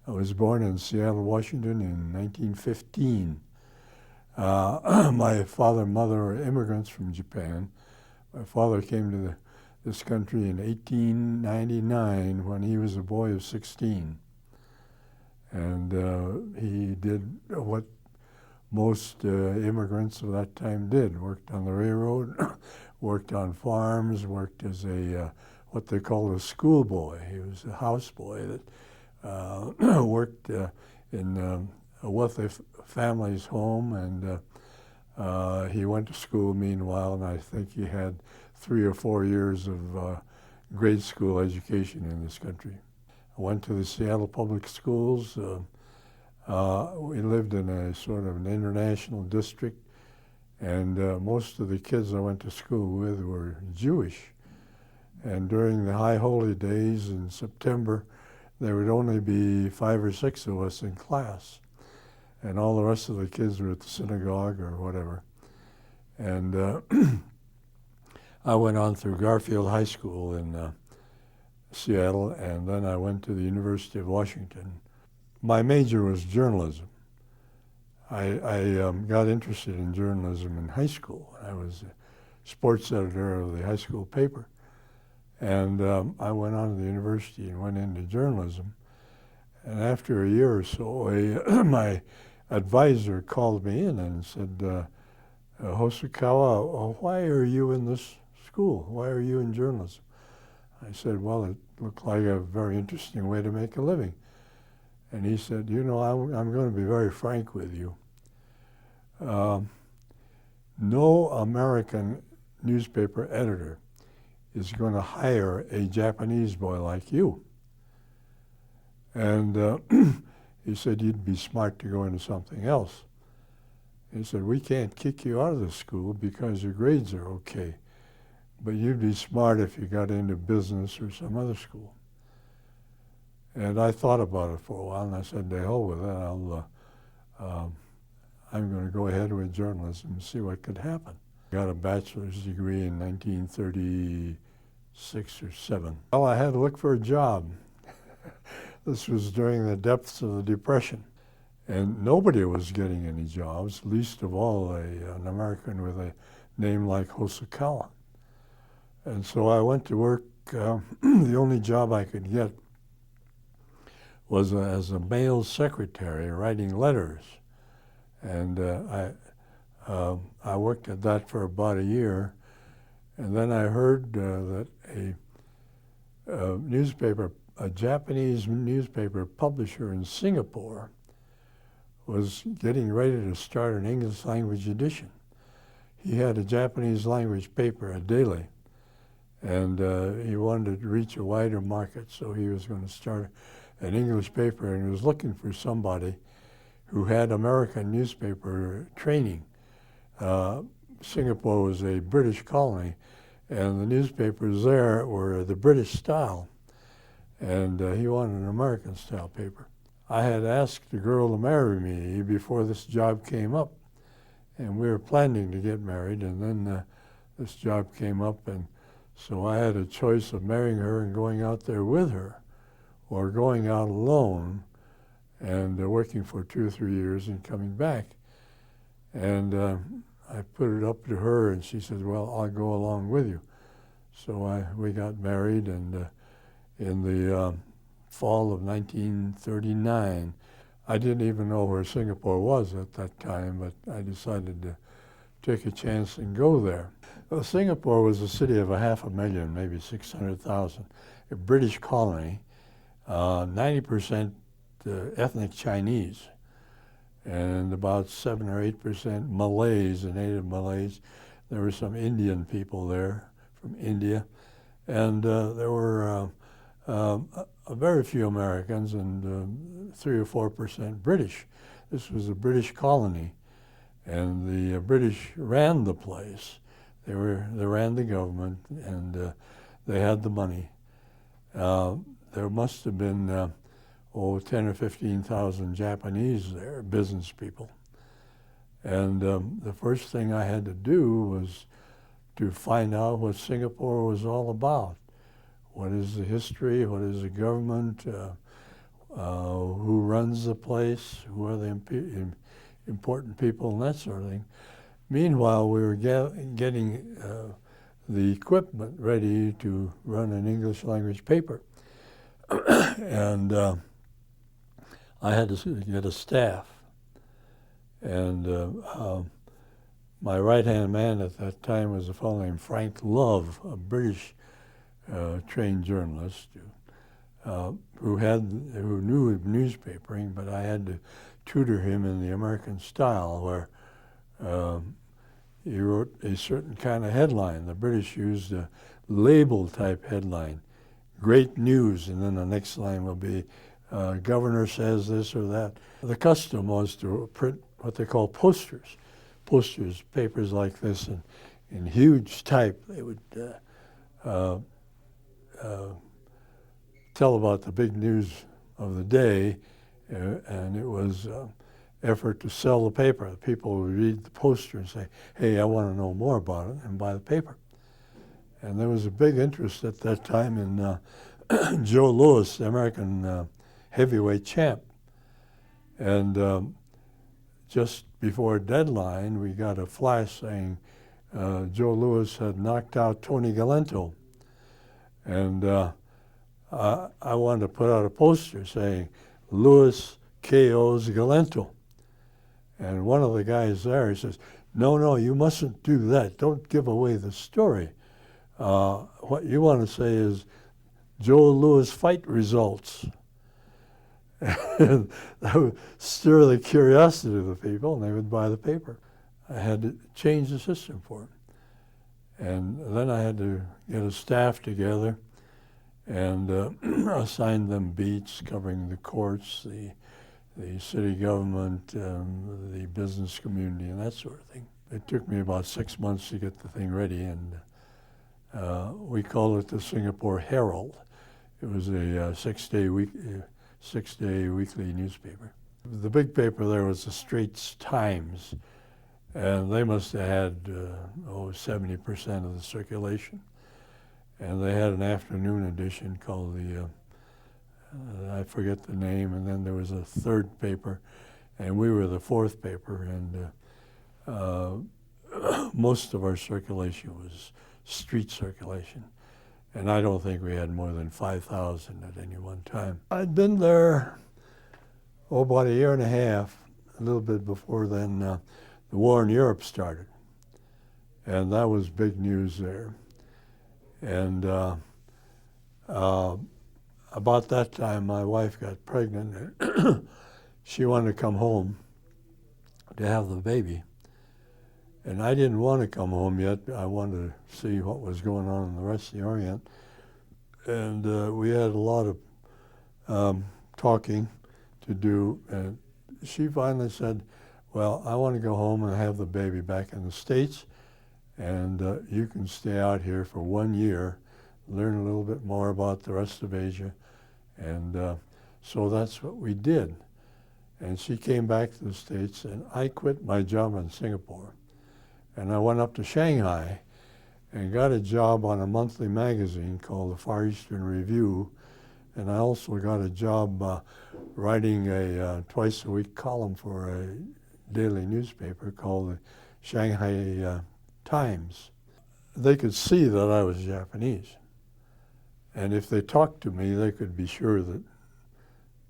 I was born in Seattle, Washington in 1915. My father and mother were immigrants from Japan. My father came to this country in 1899 when he was a boy of 16. And he did what most immigrants of that time did, worked on the railroad, worked on farms, worked as a what they called a schoolboy. He was a houseboy that worked in a wealthy family's home, and he went to school meanwhile, and I think he had 3 or 4 years of grade school education in this country. I went to the Seattle public schools. We lived in a sort of an international district, and most of the kids I went to school with were Jewish. And during the high holy days in September, there would only be 5 or 6 of us in class, and all the rest of the kids were at the synagogue or whatever. And I went on through Garfield High School in Seattle, and then I went to the University of Washington. My major was journalism. I got interested in journalism in high school. I was a sports editor of the high school paper. And I went on to the university and went into journalism. And after a year or so, my advisor called me in and said, Hosokawa, why are you in this school? Why are you in journalism? I said, well, it looked like a very interesting way to make a living. And he said, you know, I'm going to be very frank with you. No American newspaper editor is going to hire a Japanese boy like you. And he said, you'd be smart to go into something else. He said, we can't kick you out of the school because your grades are okay, but you'd be smart if you got into business or some other school. And I thought about it for a while, and I said, to hell with it, I'm going to go ahead with journalism and see what could happen. I got a bachelor's degree in 1936 or 7. Well, I had to look for a job. This was during the depths of the Depression, and nobody was getting any jobs, least of all an American with a name like Hosokawa. And so I went to work. The only job I could get was as a mail secretary, writing letters. And I worked at that for about a year, and then I heard that a Japanese newspaper publisher in Singapore was getting ready to start an English language edition. He had a Japanese language paper, a daily, and he wanted to reach a wider market, so he was going to start an English paper, and he was looking for somebody who had American newspaper training. Singapore was a British colony, and the newspapers there were the British style, and he wanted an American style paper. I had asked the girl to marry me before this job came up, and we were planning to get married, and then this job came up, and so I had a choice of marrying her and going out there with her, or going out alone and working for 2 or 3 years and coming back. And I put it up to her, and she said, well, I'll go along with you. So we got married, and in the fall of 1939, I didn't even know where Singapore was at that time, but I decided to take a chance and go there. Well, Singapore was a city of 500,000, maybe 600,000, a British colony, 90% ethnic Chinese, and about 7 or 8% Malays, native Malays. There were some Indian people there from India, and there were very few Americans and 3 or 4% British. This was a British colony, and the British ran the place. They ran the government, and they had the money. There must have been 10 or 15,000 Japanese there, business people. And the first thing I had to do was to find out what Singapore was all about. What is the history? What is the government? who runs the place, who are the important people, and that sort of thing. Meanwhile, we were getting the equipment ready to run an English language paper. And I had to get a staff. And my right-hand man at that time was a fellow named Frank Love, a British trained journalist who knew newspapering, but I had to tutor him in the American style, where he wrote a certain kind of headline. The British used a label-type headline, great news, and then the next line will be, governor says this or that. The custom was to print what they call posters, papers like this in huge type. They would tell about the big news of the day, and it was effort to sell the paper. The people would read the poster and say, hey, I want to know more about it, and buy the paper. And there was a big interest at that time in Joe Louis, the American heavyweight champ. And just before deadline, we got a flash saying Joe Louis had knocked out Tony Galento. And I wanted to put out a poster saying, Louis KOs Galento. And one of the guys there, he says, no, you mustn't do that. Don't give away the story. What you want to say is Joe Louis fight results. And that would stir the curiosity of the people, and they would buy the paper. I had to change the system for them. And then I had to get a staff together and assign them beats covering the courts, the city government, the business community, and that sort of thing. It took me about 6 months to get the thing ready, and we called it the Singapore Herald. It was a six-day weekly newspaper. The big paper there was the Straits Times, and they must have had 70% of the circulation. And they had an afternoon edition called the, I forget the name, and then there was a third paper, and we were the fourth paper, and most of our circulation was street circulation. And I don't think we had more than 5,000 at any one time. I'd been there, about a year and a half, a little bit before then, the war in Europe started. And that was big news there. And about that time, my wife got pregnant, and she wanted to come home to have the baby. And I didn't want to come home yet. I wanted to see what was going on in the rest of the Orient. And we had a lot of talking to do. And she finally said, well, I want to go home and have the baby back in the States. And you can stay out here for 1 year, learn a little bit more about the rest of Asia. And so that's what we did. And she came back to the States, and I quit my job in Singapore. And I went up to Shanghai and got a job on a monthly magazine called the Far Eastern Review. And I also got a job writing a twice-a-week column for a daily newspaper called the Shanghai Times. They could see that I was Japanese. And if they talked to me, they could be sure that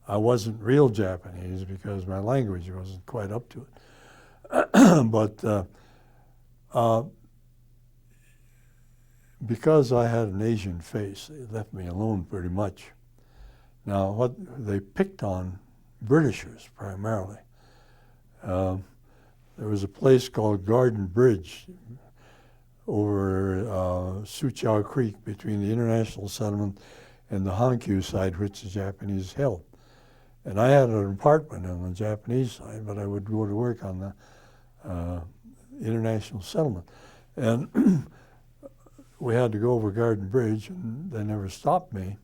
I wasn't real Japanese because my language wasn't quite up to it. But because I had an Asian face, they left me alone pretty much. Now, what they picked on Britishers primarily. There was a place called Garden Bridge over Suqiao Creek between the International Settlement and the Hankyu side, which the Japanese held. And I had an apartment on the Japanese side, but I would go to work on the International Settlement. And we had to go over Garden Bridge, and they never stopped me.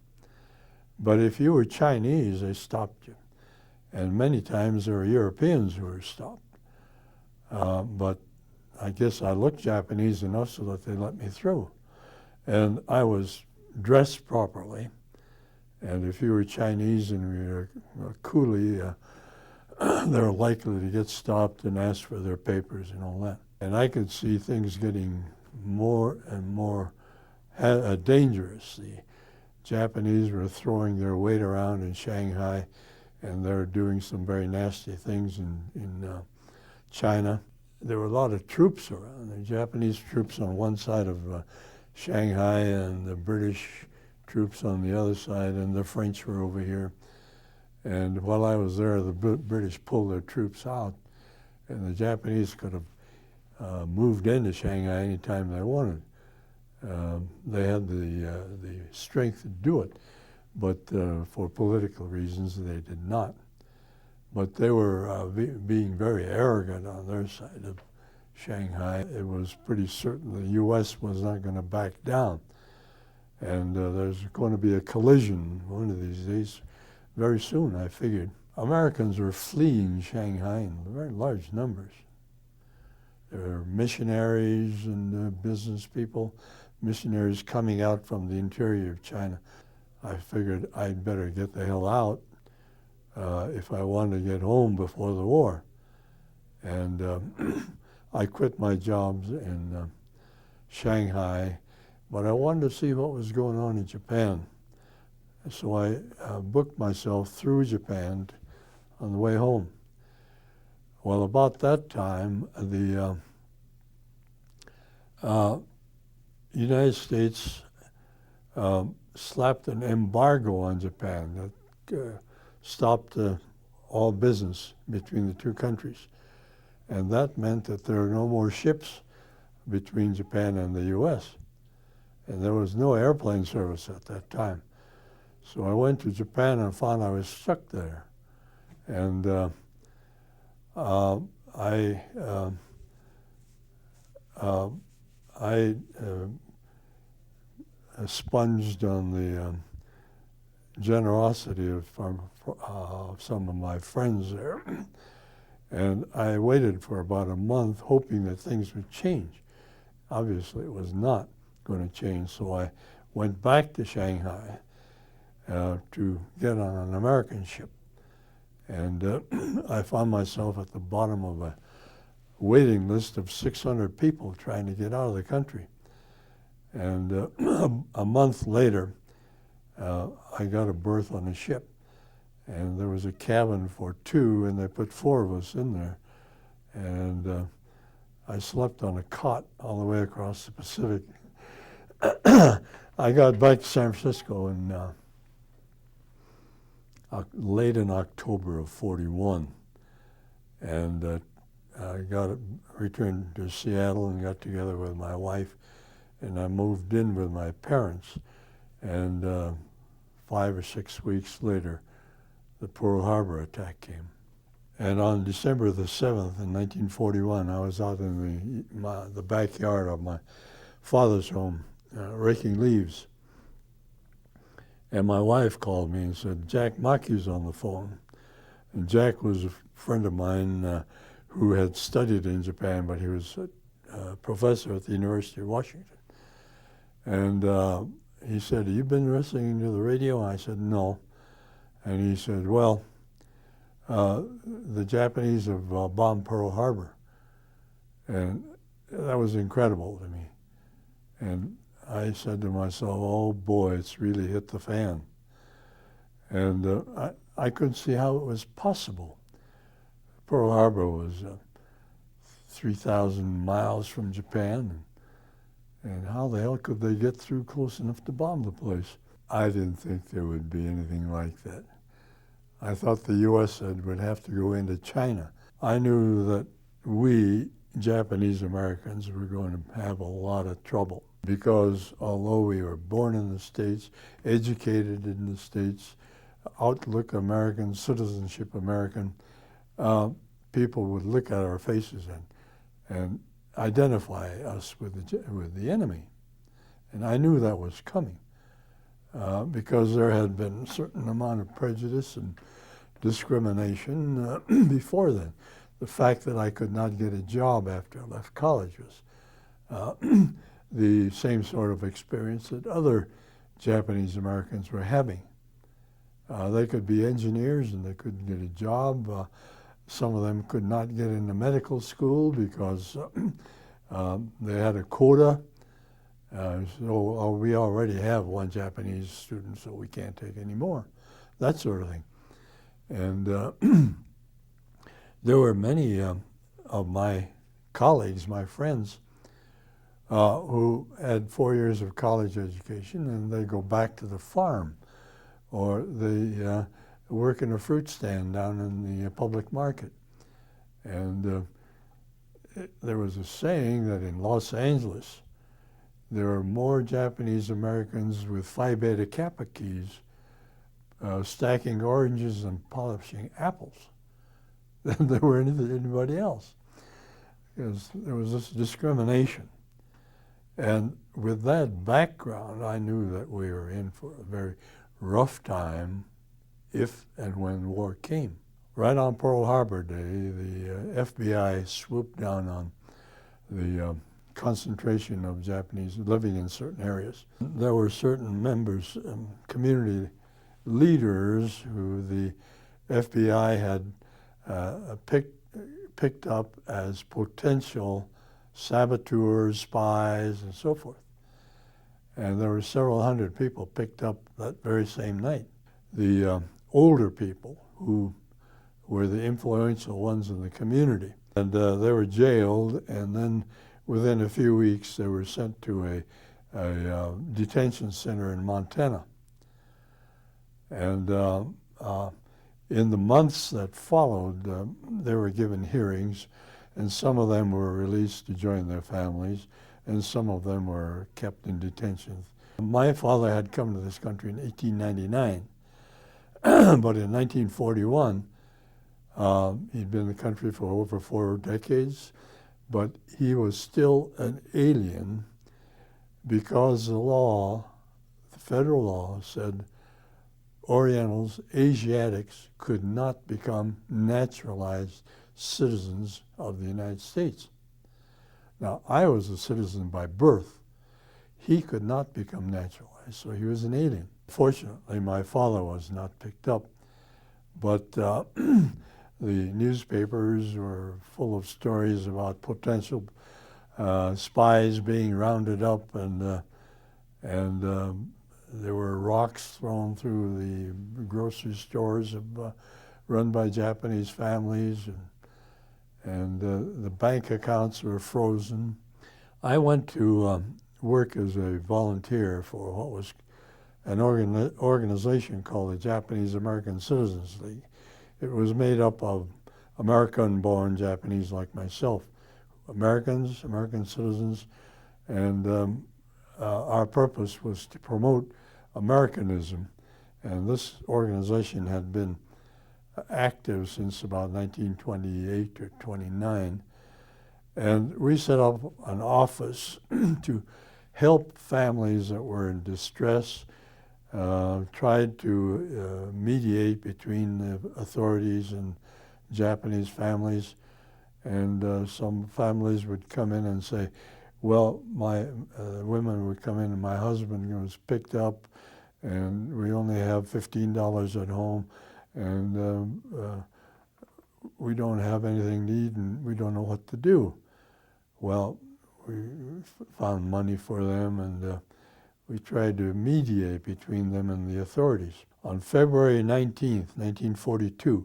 But if you were Chinese, they stopped you. And many times there were Europeans who were stopped. But I guess I looked Japanese enough so that they let me through. And I was dressed properly, And if you were Chinese and you were a coolie, they're likely to get stopped and asked for their papers and all that. And I could see things getting more and more dangerous. The Japanese were throwing their weight around in Shanghai, and they're doing some very nasty things in China. There were a lot of troops around. The Japanese troops on one side of Shanghai and the British troops on the other side, and the French were over here. And while I was there, the British pulled their troops out, and the Japanese could have moved into Shanghai anytime they wanted. They had the strength to do it, but for political reasons they did not. But they were being very arrogant on their side of Shanghai. It was pretty certain the U.S. was not going to back down. And there's going to be a collision one of these days, very soon, I figured. Americans were fleeing Shanghai in very large numbers. There were missionaries and business people, missionaries coming out from the interior of China. I figured I'd better get the hell out if I wanted to get home before the war. And I quit my jobs in Shanghai, but I wanted to see what was going on in Japan. So I booked myself through Japan on the way home. Well, about that time, the United States slapped an embargo on Japan that stopped all business between the two countries. And that meant that there were no more ships between Japan and the U.S. And there was no airplane service at that time. So I went to Japan and found I was stuck there. And I sponged on the generosity of some of my friends there. And I waited for about a month hoping that things would change. Obviously it was not going to change, so I went back to Shanghai to get on an American ship. And I found myself at the bottom of a waiting list of 600 people trying to get out of the country. And a month later, I got a berth on a ship. And there was a cabin for two, and they put four of us in there. And I slept on a cot all the way across the Pacific. I got back to San Francisco in late in October of '41, and I returned to Seattle and got together with my wife, and I moved in with my parents. And 5 or 6 weeks later, the Pearl Harbor attack came. And on December the 7th in 1941, I was out in the backyard of my father's home raking leaves. And my wife called me and said, "Jack Mackey's on the phone." And Jack was a friend of mine who had studied in Japan, but he was a professor at the University of Washington. And he said, "Have you been listening to the radio?" I said, "No." And he said, "Well, the Japanese have bombed Pearl Harbor." And that was incredible to me. And I said to myself, "Oh boy, it's really hit the fan." And I couldn't see how it was possible. Pearl Harbor was 3,000 miles from Japan, and how the hell could they get through close enough to bomb the place? I didn't think there would be anything like that. I thought the U.S. would have to go into China. I knew that we, Japanese Americans, were going to have a lot of trouble because although we were born in the States, educated in the States, outlook American, citizenship American, people would look at our faces and identify us with the enemy. And I knew that was coming. Because there had been a certain amount of prejudice and discrimination before then. The fact that I could not get a job after I left college was the same sort of experience that other Japanese Americans were having. They could be engineers and they couldn't get a job. Some of them could not get into medical school because they had a quota. We already have one Japanese student, so we can't take any more. That sort of thing. And there were many of my colleagues, my friends, who had 4 years of college education, and they go back to the farm, or they work in a fruit stand down in the public market. And there was a saying that in Los Angeles, there are more Japanese Americans with Phi Beta Kappa keys stacking oranges and polishing apples than there were anybody else, because there was this discrimination. And with that background, I knew that we were in for a very rough time if and when war came. Right on Pearl Harbor Day, the FBI swooped down on the concentration of Japanese living in certain areas. There were certain members, community leaders, who the FBI had picked up as potential saboteurs, spies, and so forth. And there were several hundred people picked up that very same night. The older people who were the influential ones in the community. And they were jailed, and then within a few weeks they were sent to a detention center in Montana. And in the months that followed, they were given hearings, and some of them were released to join their families, and some of them were kept in detention. My father had come to this country in 1899, but in 1941, he'd been in the country for over 4 decades, but he was still an alien because the law, the federal law, said Orientals, Asiatics, could not become naturalized citizens of the United States. Now, I was a citizen by birth. He could not become naturalized, so he was an alien. Fortunately, my father was not picked up, but the newspapers were full of stories about potential spies being rounded up, and there were rocks thrown through the grocery stores run by Japanese families, and the bank accounts were frozen. I went to work as a volunteer for what was an organization called the Japanese American Citizens League. It was made up of American-born Japanese like myself, Americans, American citizens, and our purpose was to promote Americanism. And this organization had been active since about 1928 or 29. And we set up an office to help families that were in distress, tried to mediate between the authorities and Japanese families. And some families would come in and say, well, my women would come in and my husband was picked up and we only have $15 at home, and we don't have anything to eat and we don't know what to do. Well, we found money for them, and we tried to mediate between them and the authorities. On February 19th, 1942,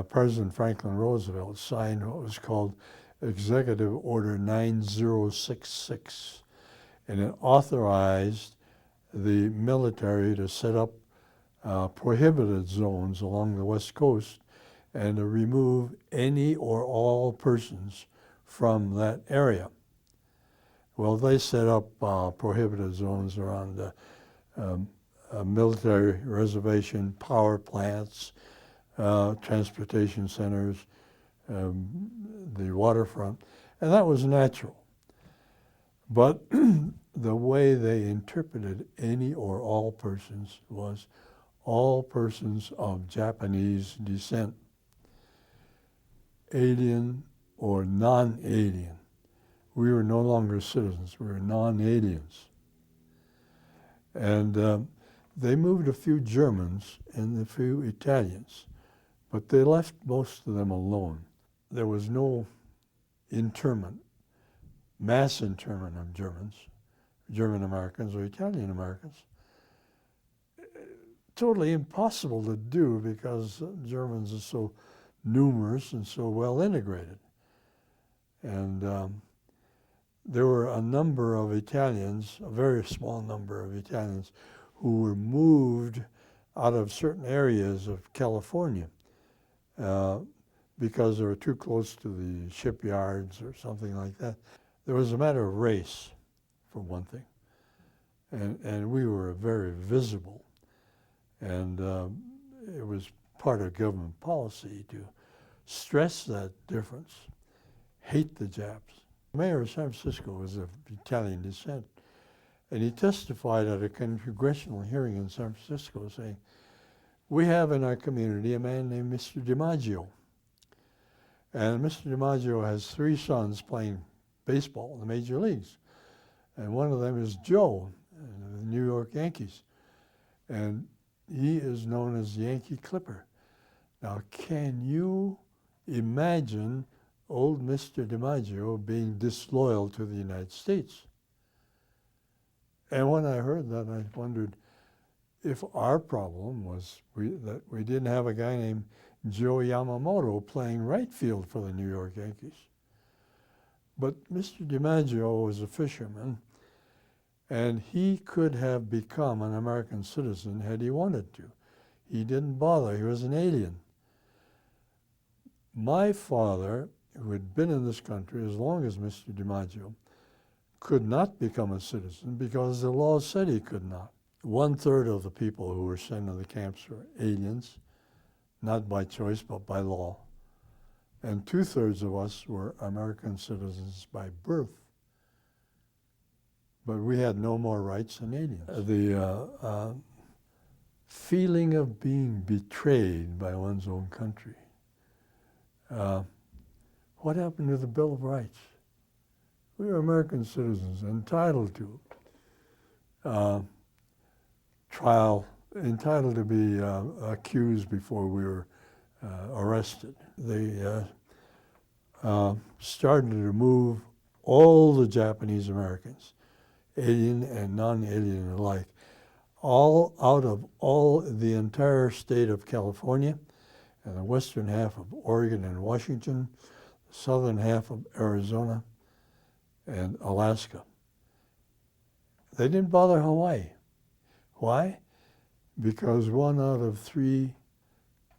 President Franklin Roosevelt signed what was called Executive Order 9066, and it authorized the military to set up prohibited zones along the West Coast and to remove any or all persons from that area. Well, they set up prohibited zones around the military reservation, power plants, transportation centers, the waterfront, and that was natural. But the way they interpreted any or all persons was all persons of Japanese descent, alien or non-alien. We were no longer citizens, we were non-aliens. And They moved a few Germans and a few Italians, but they left most of them alone. There was no internment, mass internment of Germans, German Americans or Italian Americans. Totally impossible to do because Germans are so numerous and so well integrated. And there were a number of Italians, a very small number of Italians, who were moved out of certain areas of California because they were too close to the shipyards or something like that. There was a matter of race, for one thing, and we were very visible. And it was part of government policy to stress that difference, hate the Japs. The mayor of San Francisco was of Italian descent, and he testified at a congressional hearing in San Francisco saying, we have in our community a man named Mr. DiMaggio. And Mr. DiMaggio has 3 sons playing baseball in the major leagues. And one of them is Joe, the New York Yankees. And he is known as Yankee Clipper. Now, can you imagine old Mr. DiMaggio being disloyal to the United States? And when I heard that, I wondered if our problem was that we didn't have a guy named Joe Yamamoto playing right field for the New York Yankees. But Mr. DiMaggio was a fisherman, and he could have become an American citizen had he wanted to. He didn't bother. He was an alien. My father, who had been in this country as long as Mr. DiMaggio, could not become a citizen because the law said he could not. 1/3 of the people who were sent to the camps were aliens, not by choice, but by law. And 2/3 of us were American citizens by birth. But we had no more rights than aliens. The feeling of being betrayed by one's own country. What happened to the Bill of Rights? We were American citizens, entitled to trial, entitled to be accused before we were arrested. They started to move all the Japanese Americans, alien and non-alien alike, all out of the entire state of California and the western half of Oregon and Washington, the southern half of Arizona and Alaska. They didn't bother Hawaii. Why? Because 1 out of 3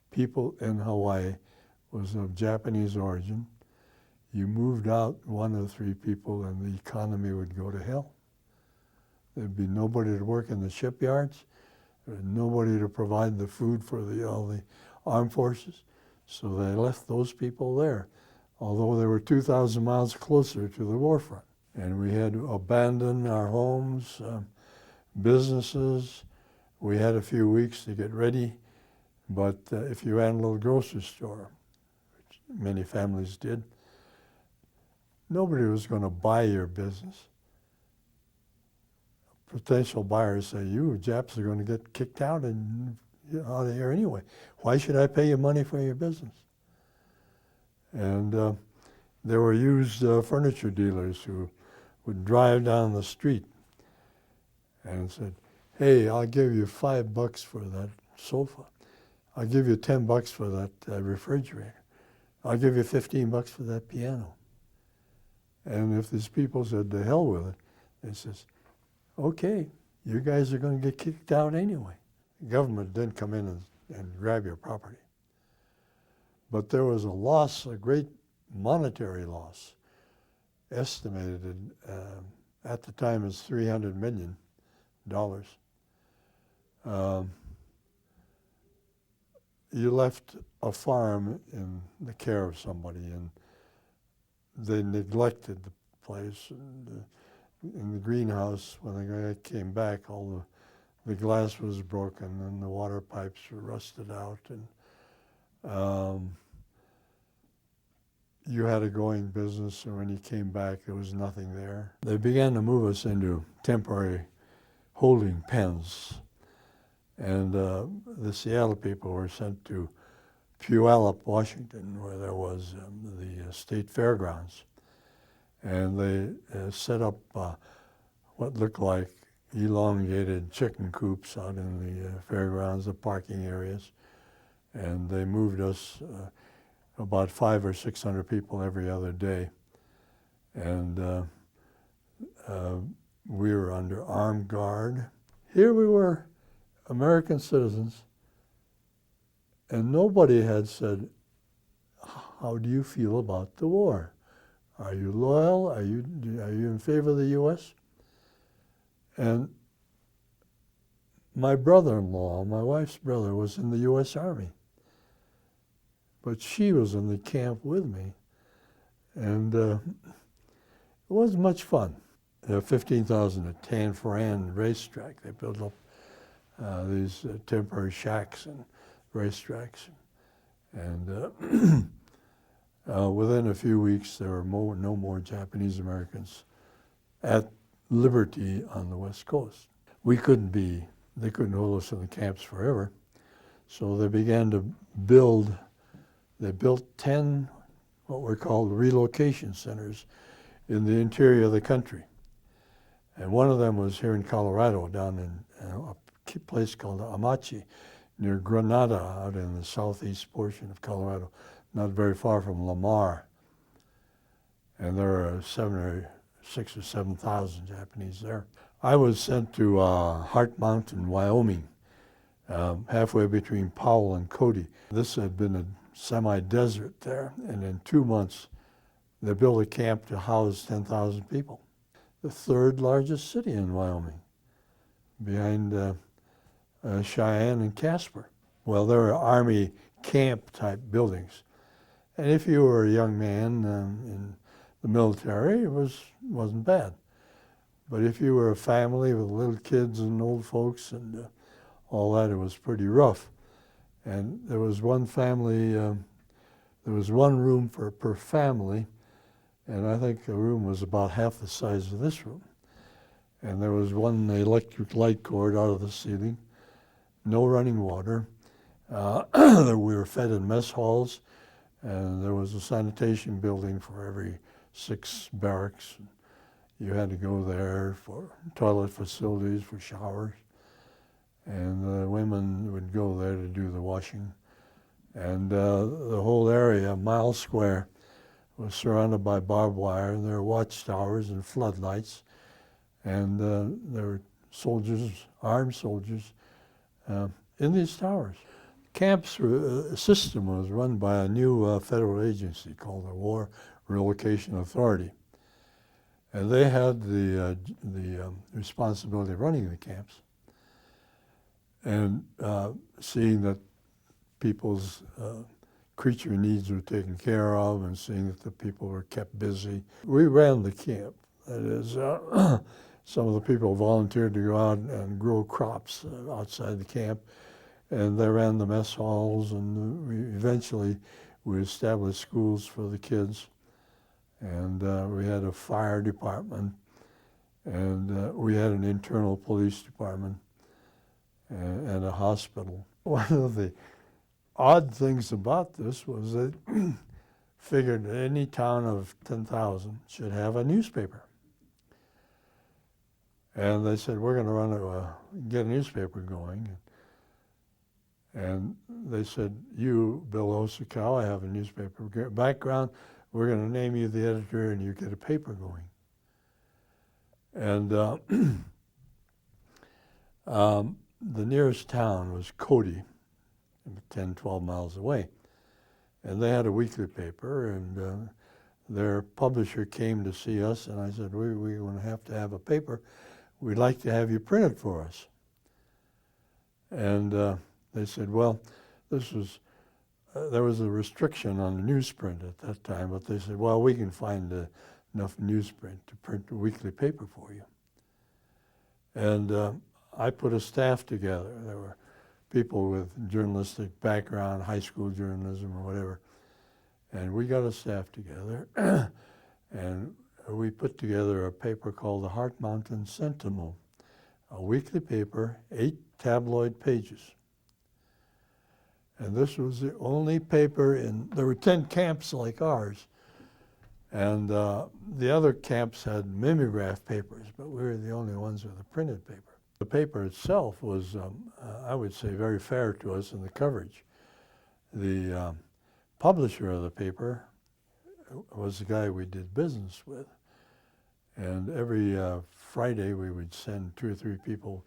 people in Hawaii was of Japanese origin. You moved out 1 of 3 people and the economy would go to hell. There'd be nobody to work in the shipyards. There'd nobody to provide the food for all the armed forces. So they left those people there, although they were 2,000 miles closer to the war front. And we had to abandon our homes, businesses. We had a few weeks to get ready, but if you ran a little grocery store, which many families did, nobody was going to buy your business. Potential buyers say, you Japs are going to get kicked out and out of here anyway. Why should I pay you money for your business? And there were used furniture dealers who would drive down the street and said, hey, I'll give you $5 for that sofa. I'll give you $10 for that refrigerator. I'll give you $15 for that piano. And if these people said, to hell with it, they says, okay, you guys are going to get kicked out anyway. The government didn't come in and grab your property. But there was a loss, a great monetary loss, estimated at the time as $300 million. You left a farm in the care of somebody, and they neglected the place. And, in the greenhouse, when the guy came back, all the glass was broken and the water pipes were rusted out, and you had a going business, and when you came back, there was nothing there. They began to move us into temporary holding pens, And the Seattle people were sent to Puyallup, Washington, where there was the state fairgrounds. And they set up what looked like elongated chicken coops out in the fairgrounds, the parking areas. And they moved us about 500 or 600 people every other day. And we were under armed guard. Here we were, American citizens, and nobody had said, how do you feel about the war? Are you loyal? Are you in favor of the U.S.? And my brother-in-law, my wife's brother, was in the U.S. Army. But she was in the camp with me. And it wasn't much fun. 15,000 at Tan Foran racetrack. They built up these temporary shacks and racetracks. And within a few weeks, there were no more Japanese Americans at liberty on the West Coast. They couldn't hold us in the camps forever. So they began to build, they built 10 what were called relocation centers in the interior of the country. And one of them was here in Colorado, down in a place called Amachi, near Granada, out in the southeast portion of Colorado, not very far from Lamar. And there are 6,000 or 7,000 Japanese there. I was sent to Heart Mountain, Wyoming, halfway between Powell and Cody. This had been a semi-desert there, and in 2 months, they built a camp to house 10,000 people. The third largest city in Wyoming, behind Cheyenne and Casper. Well, there were Army camp-type buildings. And if you were a young man in the military, it wasn't bad. But if you were a family with little kids and old folks and all that, it was pretty rough. And there was one family, there was one room per family, and I think the room was about half the size of this room. And there was one electric light cord out of the ceiling, no running water. We were fed in mess halls, and there was a sanitation building for every 6 barracks. You had to go there for toilet facilities, for showers. And the women would go there to do the washing. And the whole area, a mile square, was surrounded by barbed wire, and there were watchtowers and floodlights. And there were soldiers, armed soldiers, in these towers. Camp's system was run by a new federal agency called the War Relocation Authority. And they had the responsibility of running the camps and seeing that people's creature needs were taken care of and seeing that the people were kept busy. We ran the camp. That is, some of the people volunteered to go out and grow crops outside the camp, and they ran the mess halls, and eventually we established schools for the kids, and we had a fire department, and we had an internal police department and a hospital. One of the odd things about this was that figured that any town of 10,000 should have a newspaper. And they said, we're going to get a newspaper going. And they said, you, Bill Hosokawa, have a newspaper background. We're going to name you the editor and you get a paper going. And the nearest town was Cody, 10, 12 miles away. And they had a weekly paper, and their publisher came to see us, and I said, we're going to have a paper. We'd like to have you print it for us. And they said, well, there was a restriction on newsprint at that time, but they said, well, we can find enough newsprint to print a weekly paper for you. And I put a staff together. There were people with journalistic background, high school journalism or whatever. And we got a staff together, and we put together a paper called the Heart Mountain Sentinel, a weekly paper, 8 tabloid pages. And this was the only paper there were 10 camps like ours. And the other camps had mimeograph papers, but we were the only ones with a printed paper. The paper itself was, I would say, very fair to us in the coverage. The publisher of the paper was the guy we did business with. And every Friday we would send 2 or 3 people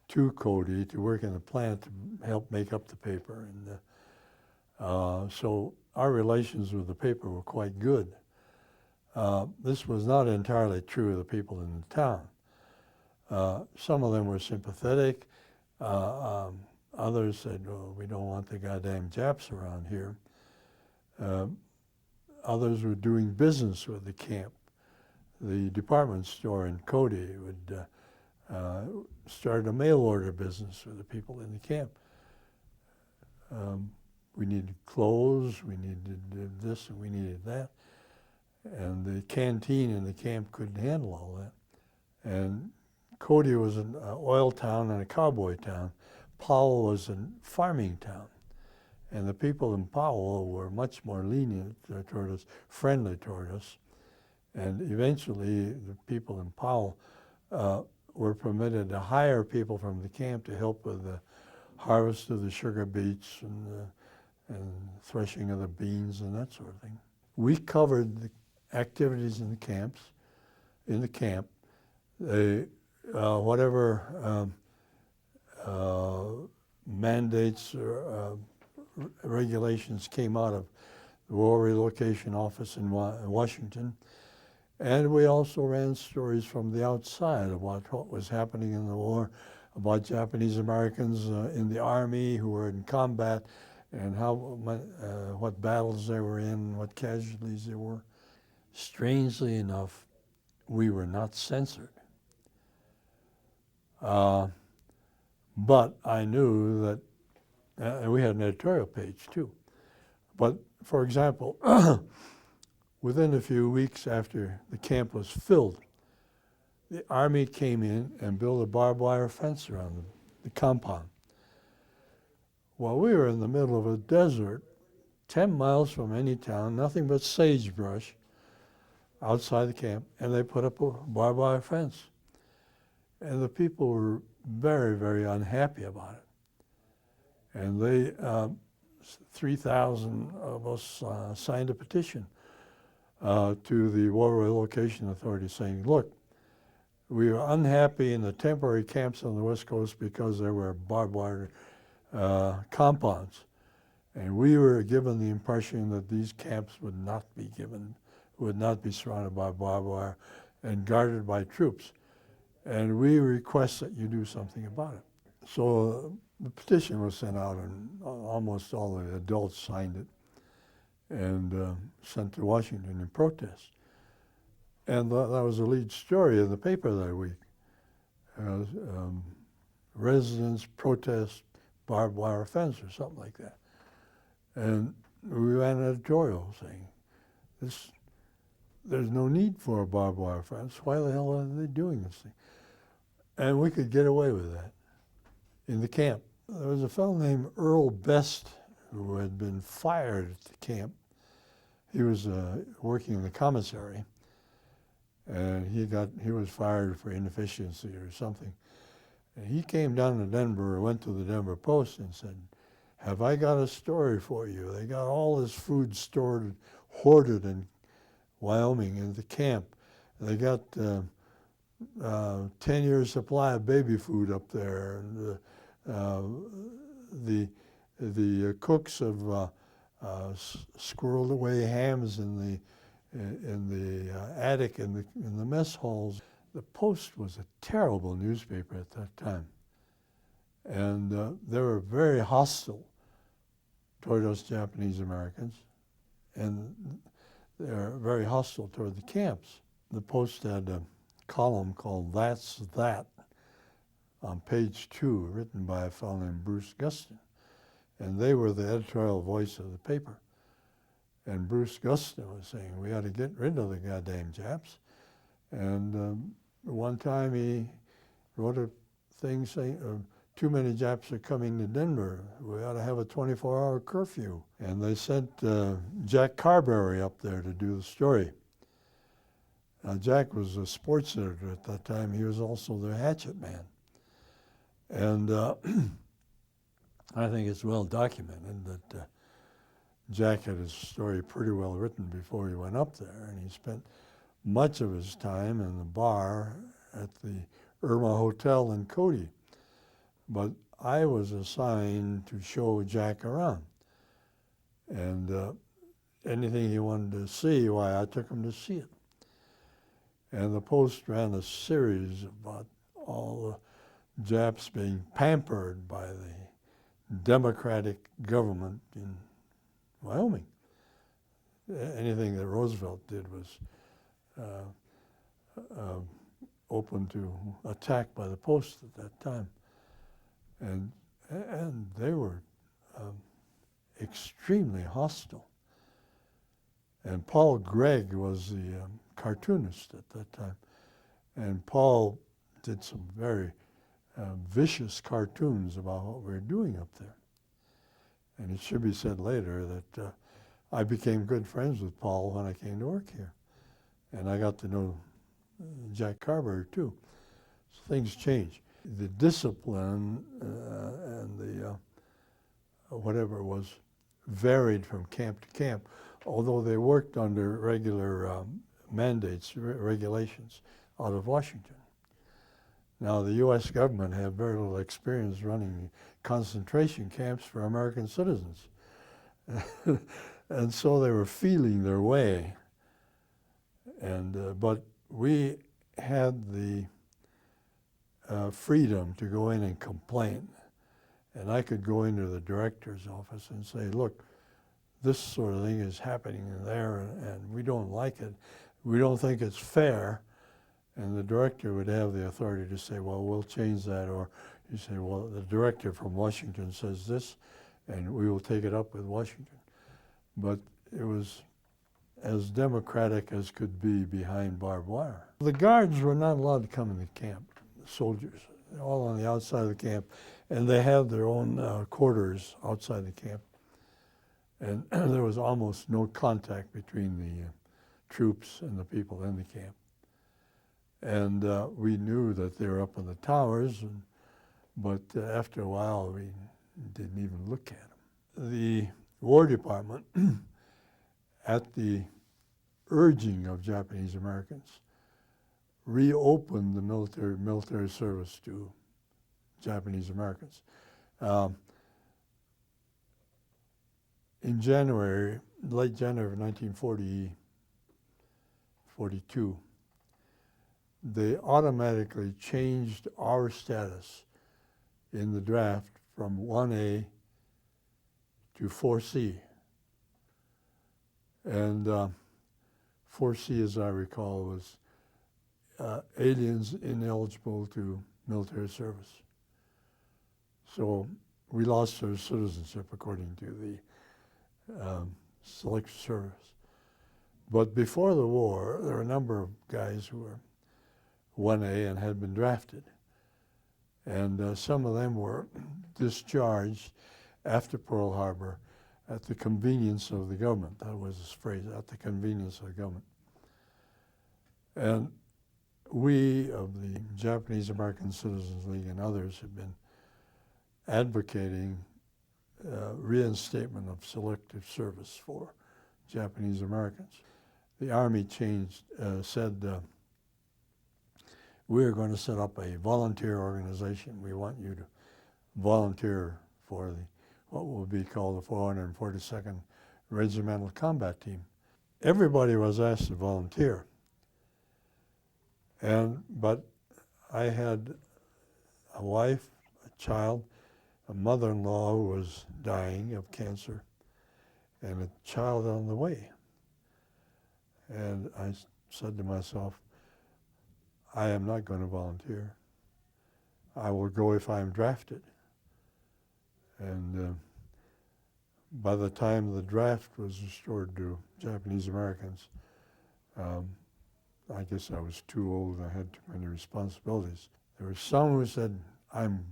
to Cody to work in the plant to help make up the paper. And so our relations with the paper were quite good. This was not entirely true of the people in the town. Some of them were sympathetic. Others said, "Oh, we don't want the goddamn Japs around here." Others were doing business with the camp. The department store in Cody would start a mail order business with the people in the camp. We needed clothes, we needed this, and we needed that. And the canteen in the camp couldn't handle all that. And Cody was an oil town and a cowboy town. Powell was a farming town. And the people in Powell were much more lenient toward us, friendly toward us. And eventually, the people in Powell were permitted to hire people from the camp to help with the harvest of the sugar beets and threshing of the beans and that sort of thing. We covered the activities in the camp. Whatever mandates or regulations came out of the War Relocation Office in Washington. And we also ran stories from the outside about what was happening in the war, about Japanese Americans in the Army who were in combat, and what battles they were in, what casualties there were. Strangely enough, we were not censored. But I knew that, and we had an editorial page too. But for example, within a few weeks after the camp was filled, the Army came in and built a barbed wire fence around the compound. Well, we were in the middle of a desert, 10 miles from any town, nothing but sagebrush outside the camp, and they put up a barbed wire fence. And the people were very, very unhappy about it. And 3,000 of us signed a petition to the War Relocation Authority saying, look, we were unhappy in the temporary camps on the West Coast because there were barbed wire compounds. And we were given the impression that these camps would not be surrounded by barbed wire and guarded by troops. And we request that you do something about it. So the petition was sent out, and almost all the adults signed it and sent to Washington in protest. And that was the lead story in the paper that week. Residents protest barbed wire fence or something like that. And we ran an editorial saying, there's no need for a barbed wire fence. Why the hell are they doing this thing? And we could get away with that in the camp. There was a fellow named Earl Best who had been fired at the camp. He was working in the commissary, and he was fired for inefficiency or something. And he came down to Denver, went to the Denver Post and said, have I got a story for you? They got all this food hoarded in Wyoming in the camp. They got 10 years supply of baby food up there. And the cooks have squirreled away hams in the attic in the mess halls. The Post was a terrible newspaper at that time, and they were very hostile toward us Japanese Americans, and they were very hostile toward the camps. The Post had a column called "That's That" on page 2, written by a fellow named Bruce Guston, and they were the editorial voice of the paper. And Bruce Guston was saying, we ought to get rid of the goddamn Japs. And one time he wrote a thing saying, too many Japs are coming to Denver. We ought to have a 24-hour curfew. And they sent Jack Carberry up there to do the story. Jack was a sports editor at that time. He was also the hatchet man. And I think it's well documented that Jack had his story pretty well written before he went up there, and he spent much of his time in the bar at the Irma Hotel in Cody. But I was assigned to show Jack around. And anything he wanted to see, why, I took him to see it. And the Post ran a series about all the Japs being pampered by the Democratic government in Wyoming. Anything that Roosevelt did was open to attack by the Post at that time. And they were extremely hostile. And Paul Gregg was the cartoonist at that time. And Paul did some very vicious cartoons about what we were doing up there. And it should be said later that I became good friends with Paul when I came to work here. And I got to know Jack Carberry too. So things change. The discipline and the whatever was varied from camp to camp, although they worked under regular mandates, regulations out of Washington. Now, the U.S. government had very little experience running concentration camps for American citizens. And so they were feeling their way. And but we had the freedom to go in and complain. And I could go into the director's office and say, look, this sort of thing is happening there, and we don't like it. We don't think it's fair. And the director would have the authority to say, well, we'll change that. Or you say, well, the director from Washington says this, and we will take it up with Washington. But it was as democratic as could be behind barbed wire. The guards were not allowed to come into camp, the soldiers, all on the outside of the camp. And they had their own quarters outside the camp. And there was almost no contact between the troops and the people in the camp. And we knew that they were up in the towers, but after a while we didn't even look at them. The War Department, at the urging of Japanese Americans, reopened the military service to Japanese Americans. In January, late January of 1942, they automatically changed our status in the draft from 1A to 4C. And 4C, as I recall, was aliens ineligible to military service. So we lost our citizenship according to the select service. But before the war, there were a number of guys who were 1A and had been drafted. And some of them were discharged after Pearl Harbor at the convenience of the government. That was his phrase, at the convenience of the government. And we of the Japanese American Citizens League and others have been advocating reinstatement of selective service for Japanese Americans. The Army said, we're going to set up a volunteer organization. We want you to volunteer for what will be called the 442nd Regimental Combat Team. Everybody was asked to volunteer. But I had a wife, a child, a mother-in-law who was dying of cancer, and a child on the way. And I said to myself, I am not going to volunteer. I will go if I'm drafted. And by the time the draft was restored to Japanese Americans, I guess I was too old and I had too many responsibilities. There were some who said, I'm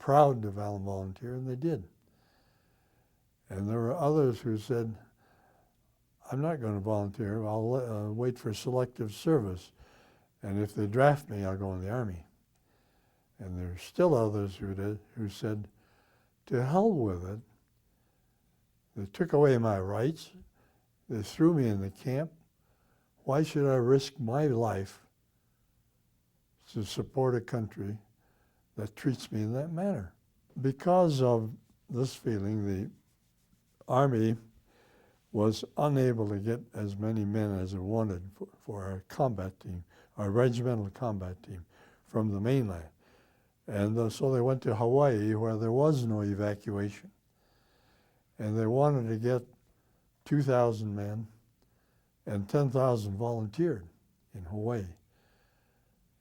proud to volunteer, and they did. And there were others who said, I'm not going to volunteer, I'll wait for selective service, and if they draft me, I'll go in the Army. And there's still others who said, to hell with it. They took away my rights, they threw me in the camp. Why should I risk my life to support a country that treats me in that manner? Because of this feeling, the Army was unable to get as many men as it wanted for our combat team, our regimental combat team, from the mainland. And so they went to Hawaii, where there was no evacuation. And they wanted to get 2,000 men, and 10,000 volunteered in Hawaii.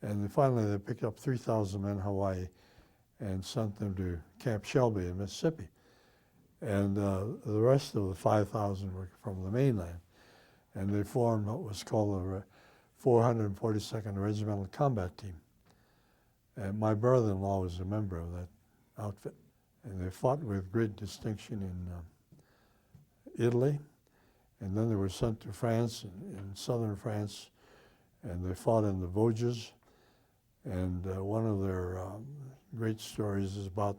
And finally they picked up 3,000 men in Hawaii and sent them to Camp Shelby in Mississippi. And the rest of the 5,000 were from the mainland. And they formed what was called the 442nd Regimental Combat Team. And my brother-in-law was a member of that outfit. And they fought with great distinction in Italy. And then they were sent to France, in southern France, and they fought in the Vosges. And one of their great stories is about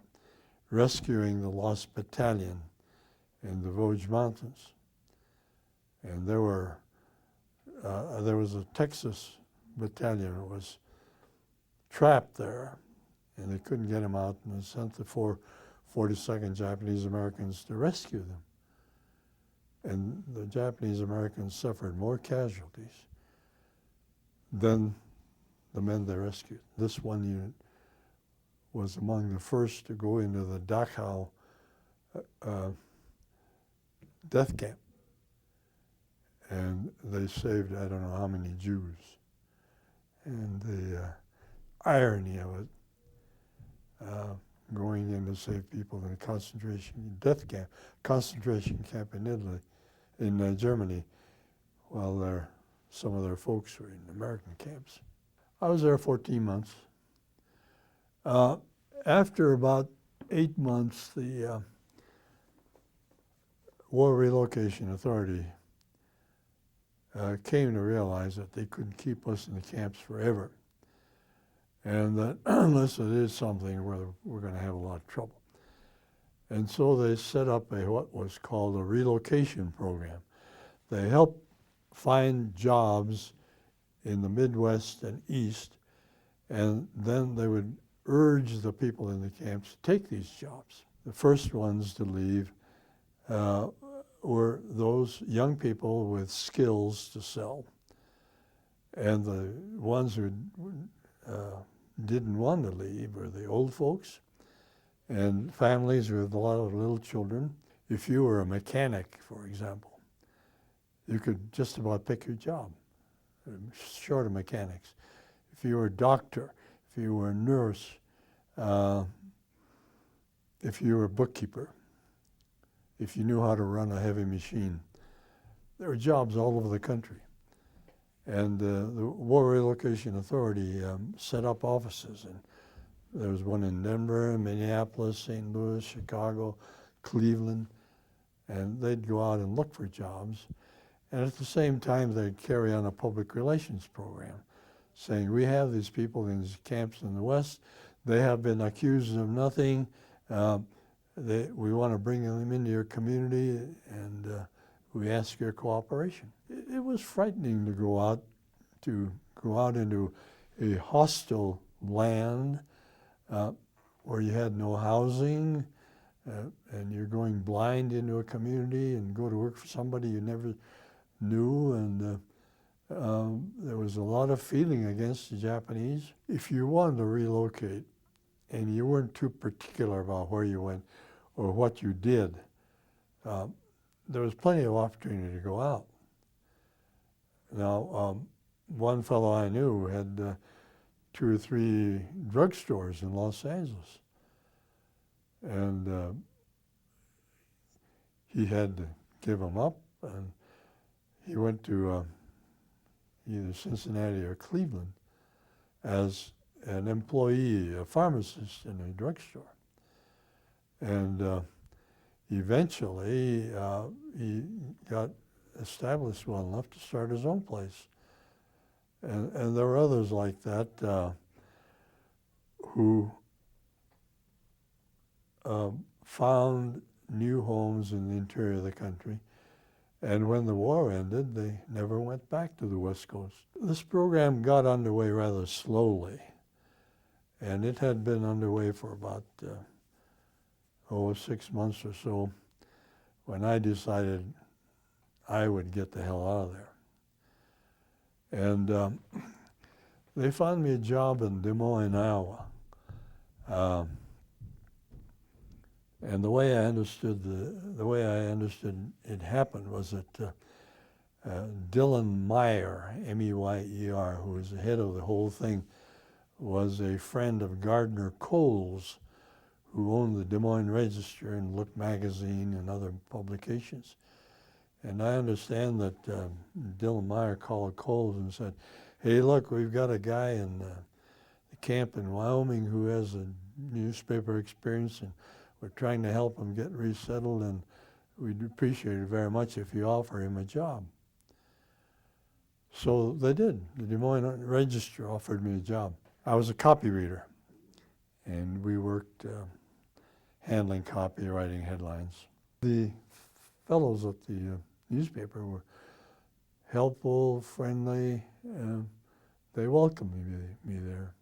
rescuing the lost battalion in the Vosges Mountains. And there was a Texas battalion that was trapped there, and they couldn't get him out, and they sent the 42nd Japanese Americans to rescue them. And the Japanese Americans suffered more casualties than the men they rescued. This one unit was among the first to go into the Dachau death camp. And they saved, I don't know how many Jews. And the irony of it, going in to save people in a concentration camp in Italy, in Germany, while some of their folks were in American camps. I was there 14 months. After about 8 months, the War Relocation Authority came to realize that they couldn't keep us in the camps forever, and that unless it is something, we're going to have a lot of trouble. And so they set up what was called a relocation program. They helped find jobs in the Midwest and East, and then they would urge the people in the camps to take these jobs. The first ones to leave were those young people with skills to sell. And the ones who didn't want to leave were the old folks and families with a lot of little children. If you were a mechanic, for example, you could just about pick your job, short of mechanics. If you were a doctor, if you were a nurse, if you were a bookkeeper, if you knew how to run a heavy machine. There were jobs all over the country. And the War Relocation Authority set up offices. And there was one in Denver, Minneapolis, St. Louis, Chicago, Cleveland. And they'd go out and look for jobs. And at the same time, they'd carry on a public relations program, saying, we have these people in these camps in the West. They have been accused of nothing. We want to bring them into your community, and we ask your cooperation. It was frightening to go out into a hostile land where you had no housing, and you're going blind into a community and go to work for somebody you never knew, and there was a lot of feeling against the Japanese. If you wanted to relocate and you weren't too particular about where you went or what you did, there was plenty of opportunity to go out. Now, one fellow I knew had 2 or 3 drugstores in Los Angeles, and he had to give them up, and he went to either Cincinnati or Cleveland as an employee, a pharmacist in a drugstore. And eventually, he got established well enough to start his own place. And there were others like that who found new homes in the interior of the country. And when the war ended, they never went back to the West Coast. This program got underway rather slowly, and it had been underway for about 6 months or so when I decided I would get the hell out of there. And they found me a job in Des Moines, Iowa. And the way I understood it happened was that Dylan Meyer, M-E-Y-E-R, who was the head of the whole thing, was a friend of Gardner Coles, who owned the Des Moines Register and Look magazine and other publications. And I understand that Dylan Meyer called Coles and said, "Hey, look, we've got a guy in the camp in Wyoming who has a newspaper experience, and we're trying to help him get resettled, and we'd appreciate it very much if you offer him a job." So they did. The Des Moines Register offered me a job. I was a copy reader, and we worked handling copy, writing headlines. The fellows at the newspaper were helpful, friendly, and they welcomed me there.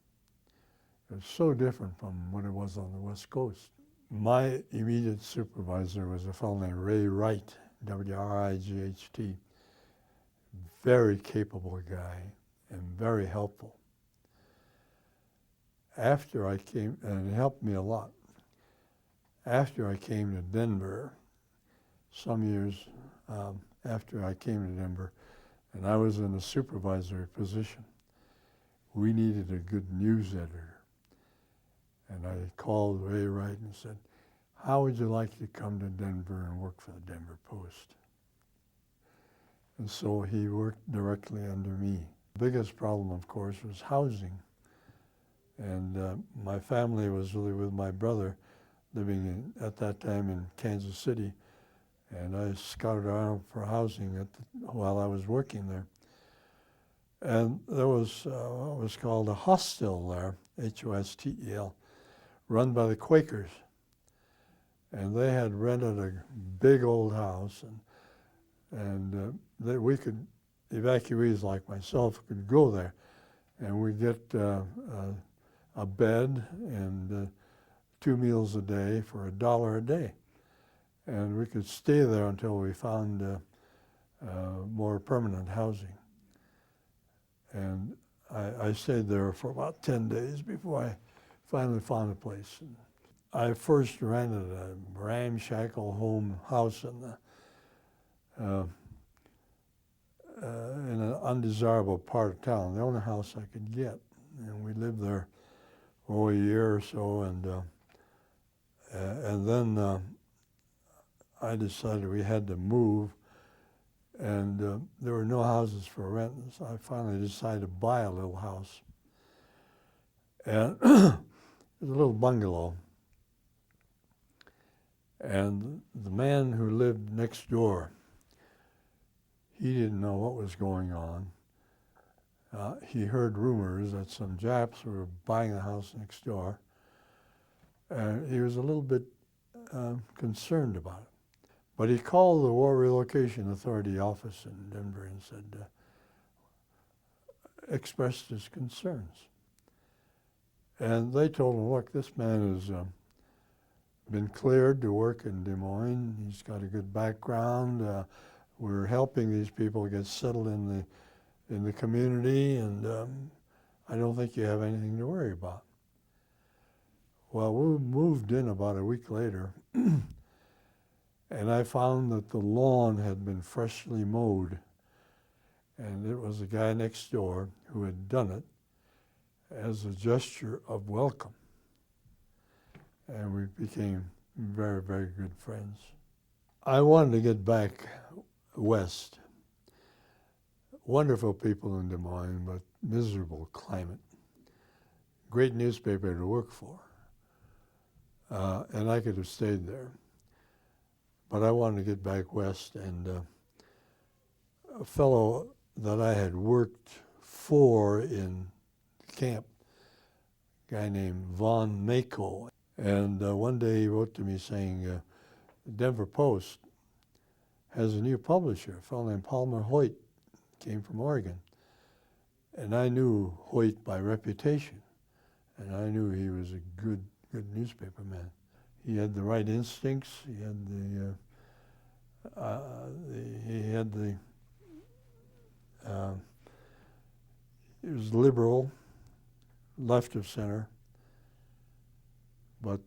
It was so different from what it was on the West Coast. My immediate supervisor was a fellow named Ray Wright, W-R-I-G-H-T. Very capable guy and very helpful. After I came, and it helped me a lot. After I came to Denver, some years after I came to Denver, and I was in a supervisory position, we needed a good news editor. And I called Ray Wright and said, "How would you like to come to Denver and work for the Denver Post?" And so he worked directly under me. The biggest problem, of course, was housing. And my family was really with my brother, living at that time in Kansas City. And I scouted around for housing while I was working there. And there was what was called a hostel there, H-O-S-T-E-L, run by the Quakers. And they had rented a big old house, and evacuees like myself could go there, and we'd get a bed and 2 meals a day for $1 a day. And we could stay there until we found more permanent housing. And I stayed there for about 10 days before I finally found a place. I first rented a ramshackle house in an undesirable part of town, the only house I could get. And we lived there for a year or so, and then I decided we had to move, and there were no houses for rent, so I finally decided to buy a little house. And it was a little bungalow. And the man who lived next door, he didn't know what was going on. He heard rumors that some Japs were buying the house next door, and he was a little bit concerned about it. But he called the War Relocation Authority office in Denver and said, expressed his concerns. And they told him, "Look, this man has been cleared to work in Des Moines. He's got a good background. We're helping these people get settled in the community, and I don't think you have anything to worry about." Well, we moved in about a week later, and I found that the lawn had been freshly mowed, and it was the guy next door who had done it as a gesture of welcome. And we became very, very good friends. I wanted to get back west. Wonderful people in Des Moines, but miserable climate. Great newspaper to work for. and I could have stayed there. But I wanted to get back west, and a fellow that I had worked for in camp, a guy named Von Mako, and one day he wrote to me saying, the Denver Post has a new publisher, a fellow named Palmer Hoyt, came from Oregon. And I knew Hoyt by reputation, and I knew he was a good newspaper man. He had the right instincts. He was liberal, left of center, but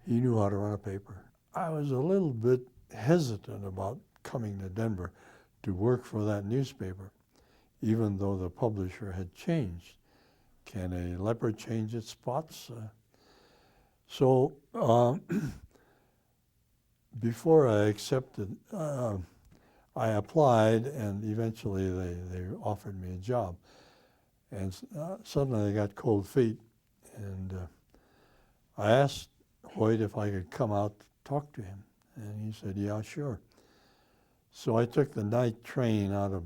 he knew how to run a paper. I was a little bit hesitant about coming to Denver to work for that newspaper, even though the publisher had changed. Can a leopard change its spots? So before I accepted, I applied, and eventually they offered me a job. And suddenly I got cold feet, and I asked Hoyt if I could come out to talk to him, and he said, yeah, sure. So I took the night train out of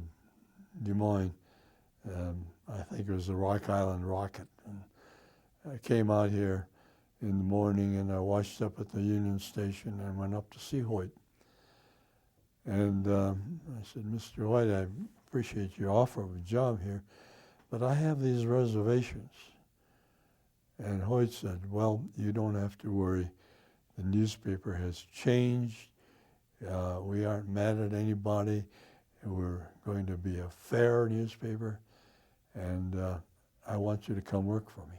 Des Moines. I think it was the Rock Island Rocket. And I came out here in the morning, and I washed up at the Union Station and went up to see Hoyt. And I said, Mr. Hoyt, I appreciate your offer of a job here, but I have these reservations. And Hoyt said, well, you don't have to worry. The newspaper has changed. We aren't mad at anybody. We're going to be a fair newspaper, and I want you to come work for me.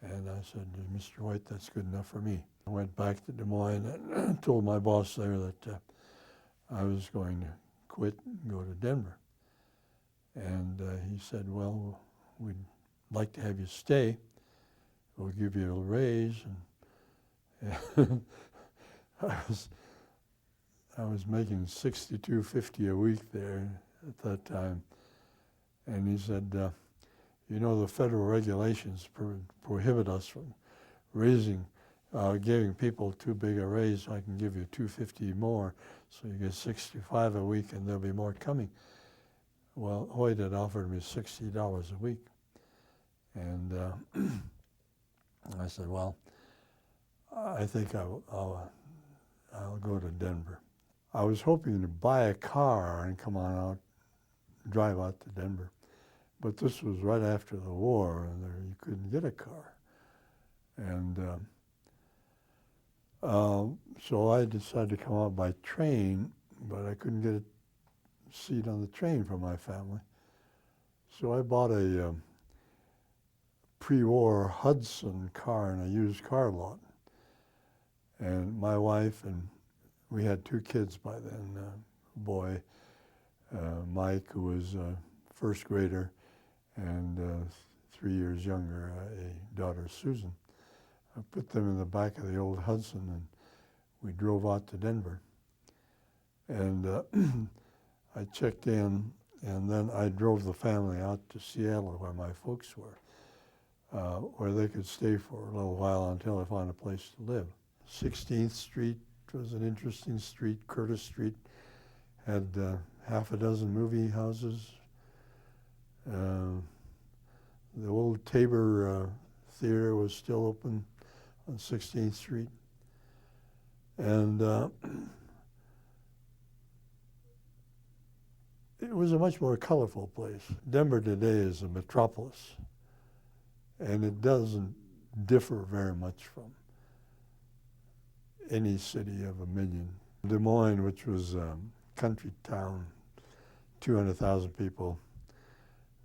And I said, Mr. Hoyt, that's good enough for me. I went back to Des Moines and told my boss there that I was going to quit and go to Denver. And he said, well, we'd like to have you stay. We'll give you a raise. And I was making $62.50 a week there at that time. And he said, you know, the federal regulations prohibit us from giving people too big a raise. I can give you $2.50 more, so you get $65 a week, and there'll be more coming. Well, Hoyt had offered me $60 a week. And I said, well, I think I'll go to Denver. I was hoping to buy a car and come on out, drive out to Denver. But this was right after the war, and you couldn't get a car. And so I decided to come out by train, but I couldn't get a seat on the train for my family. So I bought a pre-war Hudson car in a used car lot. And my wife, and we had 2 kids by then, a boy, Mike, who was a first grader, and 3 years younger, a daughter, Susan. I put them in the back of the old Hudson, and we drove out to Denver. And I checked in, and then I drove the family out to Seattle, where my folks were, where they could stay for a little while until I found a place to live. 16th Street was an interesting street. Curtis Street had half a dozen movie houses. The old Tabor Theater was still open on 16th Street. And it was a much more colorful place. Denver today is a metropolis, and it doesn't differ very much from any city of 1 million. Des Moines, which was a country town, 200,000 people,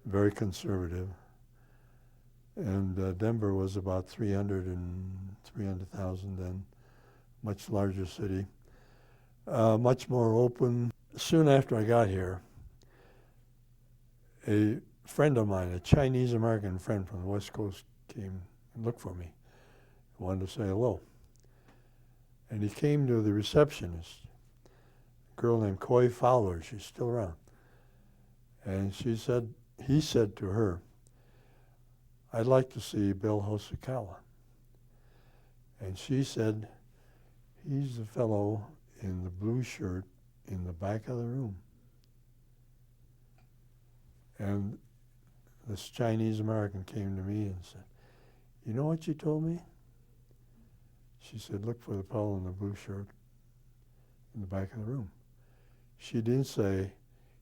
very conservative. And Denver was about 300,000 then, much larger city, much more open. Soon after I got here, a friend of mine, a Chinese-American friend from the West Coast, came and looked for me, wanted to say hello. And he came to the receptionist, a girl named Coy Fowler. She's still around. And he said to her, I'd like to see Bill Hosokawa. And she said, he's the fellow in the blue shirt in the back of the room. And this Chinese American came to me and said, you know what she told me? She said, look for the fellow in the blue shirt in the back of the room. She didn't say,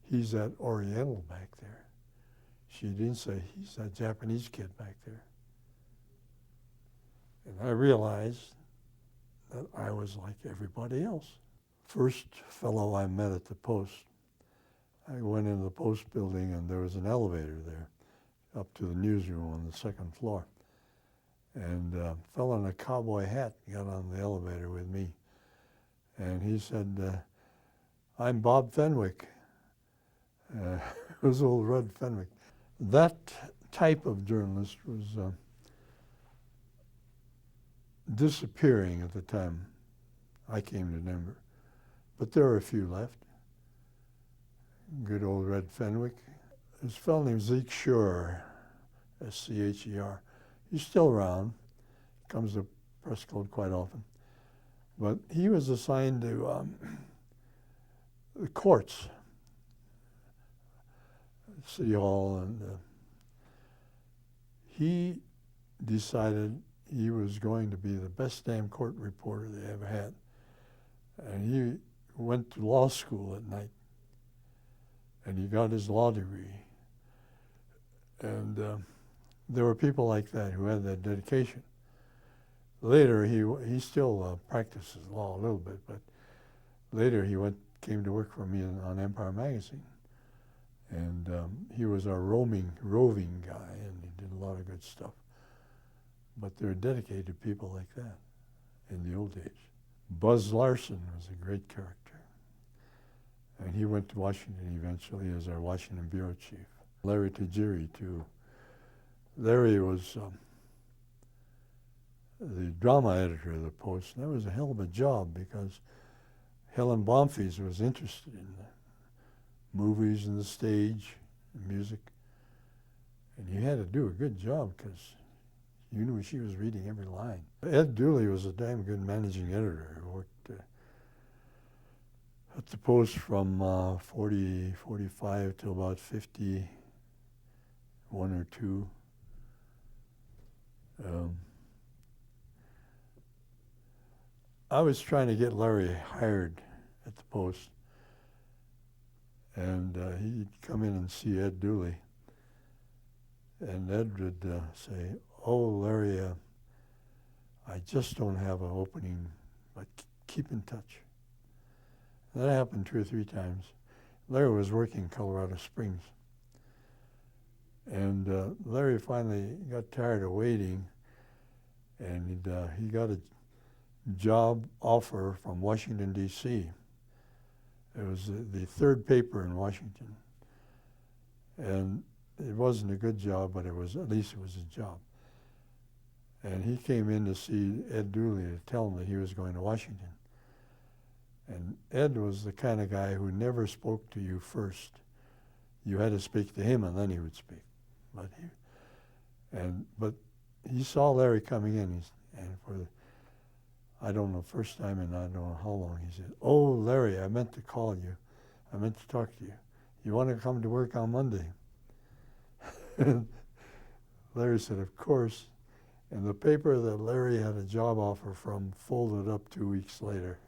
he's that Oriental back there. She didn't say, he's that Japanese kid back there. And I realized that I was like everybody else. First fellow I met at the post, I went into the post building and there was an elevator there up to the newsroom on the second floor. And a fellow in a cowboy hat got on the elevator with me. And he said, I'm Bob Fenwick. It was old Red Fenwick. That type of journalist was disappearing at the time I came to Denver. But there are a few left. Good old Red Fenwick. There's a fellow named Zeke Scher, S-C-H-E-R. He's still around, comes to press club quite often. But he was assigned to the courts, City Hall, and he decided he was going to be the best damn court reporter they ever had. And he went to law school at night, and he got his law degree. And there were people like that who had that dedication. Later, he still practices law a little bit, but later he came to work for me on Empire Magazine. And he was our roving guy, and he did a lot of good stuff. But there are dedicated people like that in the old days. Buzz Larson was a great character. And he went to Washington eventually as our Washington bureau chief. Larry Tajiri, too. Larry was the drama editor of the Post. And that was a hell of a job because Helen Bonfils was interested in the movies and the stage and music. And you had to do a good job because you knew she was reading every line. Ed Dooley was a damn good managing editor. He worked at the Post from 45 till about 51 or 2. I was trying to get Larry hired at the Post, and he'd come in and see Ed Dooley. And Ed would say, oh, Larry, I just don't have an opening, but keep in touch. And that happened 2 or 3 times. Larry was working in Colorado Springs. And Larry finally got tired of waiting, and he got a job offer from Washington, D.C. It was the third paper in Washington. And it wasn't a good job, but at least it was a job. And he came in to see Ed Dooley to tell him that he was going to Washington. And Ed was the kind of guy who never spoke to you first. You had to speak to him, and then he would speak. But he saw Larry coming in, and for the, I don't know, first time in I don't know how long, he said, oh, Larry, I meant to call you. I meant to talk to you. You want to come to work on Monday? And Larry said, of course. And the paper that Larry had a job offer from folded up 2 weeks later.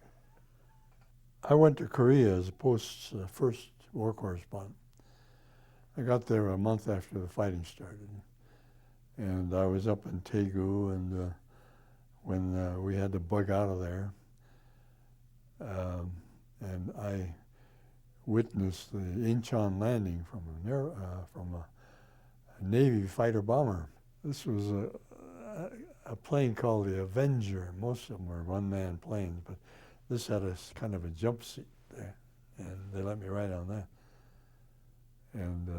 I went to Korea as the Post's first war correspondent. I got there a month after the fighting started. And I was up in Daegu, and when we had to bug out of there, and I witnessed the Incheon landing from a Navy fighter bomber. This was a plane called the Avenger. Most of them were one-man planes, but this had a kind of a jump seat there, and they let me ride on that. And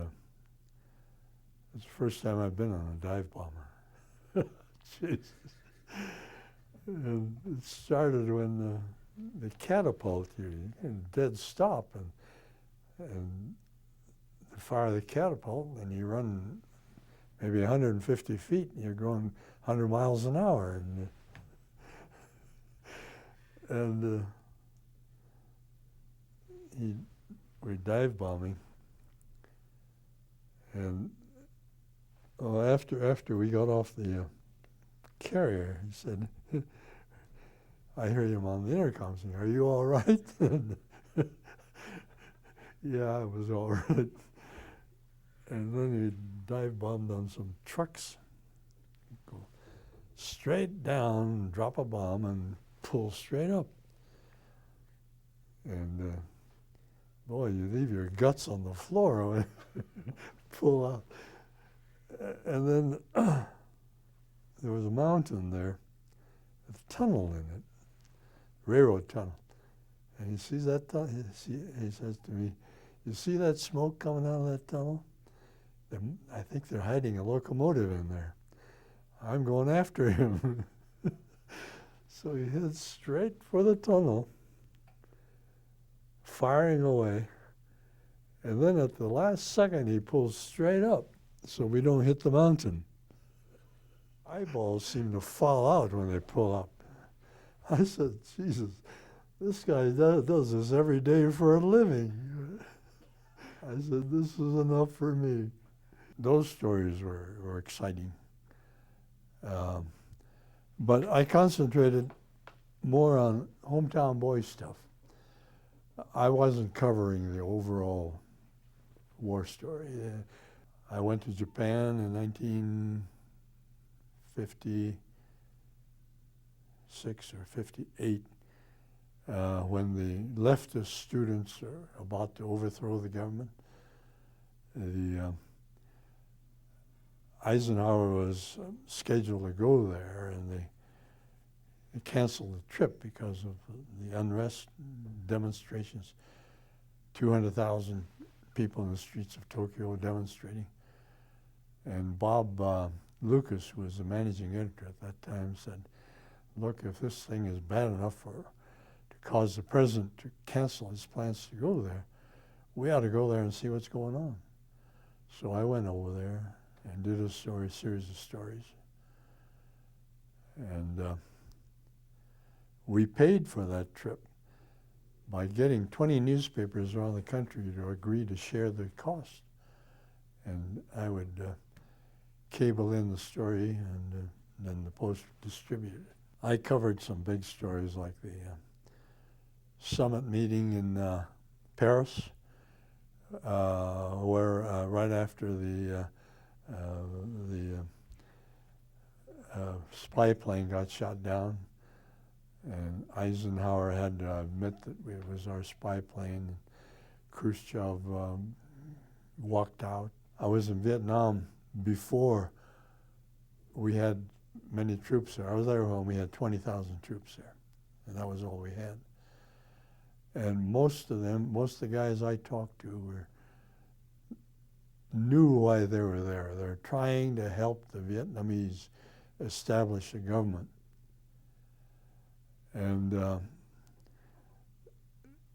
it's the first time I've been on a dive bomber. Jesus. And it started when the catapult, you're in dead stop, and the fire of the catapult, and you run maybe 150 feet, and you're going 100 miles an hour. And we're dive bombing. And after we got off the carrier, he said, I heard him on the intercom saying, "Are you all right?" Yeah, I was all right. And then he dive bombed on some trucks. Go straight down, drop a bomb, and pull straight up. And boy, you leave your guts on the floor when pull out. And then there was a mountain there with a tunnel in it, railroad tunnel. And he sees that tunnel, he says to me, "You see that smoke coming out of that tunnel? I think they're hiding a locomotive in there. I'm going after him." So he heads straight for the tunnel, firing away. And then at the last second, he pulls straight up so we don't hit the mountain. Eyeballs seem to fall out when they pull up. I said, "Jesus, this guy does this every day for a living." I said, "This is enough for me." Those stories were exciting. But I concentrated more on hometown boy stuff. I wasn't covering the overall war story. I went to Japan in 1956 or 58 when the leftist students are about to overthrow the government. Eisenhower was scheduled to go there, and they canceled the trip because of the unrest, demonstrations. 200,000 people in the streets of Tokyo demonstrating. And Bob Lucas, who was the managing editor at that time, said, "Look, if this thing is bad enough to cause the president to cancel his plans to go there, we ought to go there and see what's going on." So I went over there and did a series of stories. And we paid for that trip by getting 20 newspapers around the country to agree to share the cost. And I would cable in the story, and then the Post would distribute it. I covered some big stories like the summit meeting in Paris, where right after the spy plane got shot down, and Eisenhower had to admit that it was our spy plane. Khrushchev walked out. I was in Vietnam before we had many troops there. I was there when we had 20,000 troops there, and that was all we had. And most of the guys I talked to knew why they were there. They're trying to help the Vietnamese establish a government. And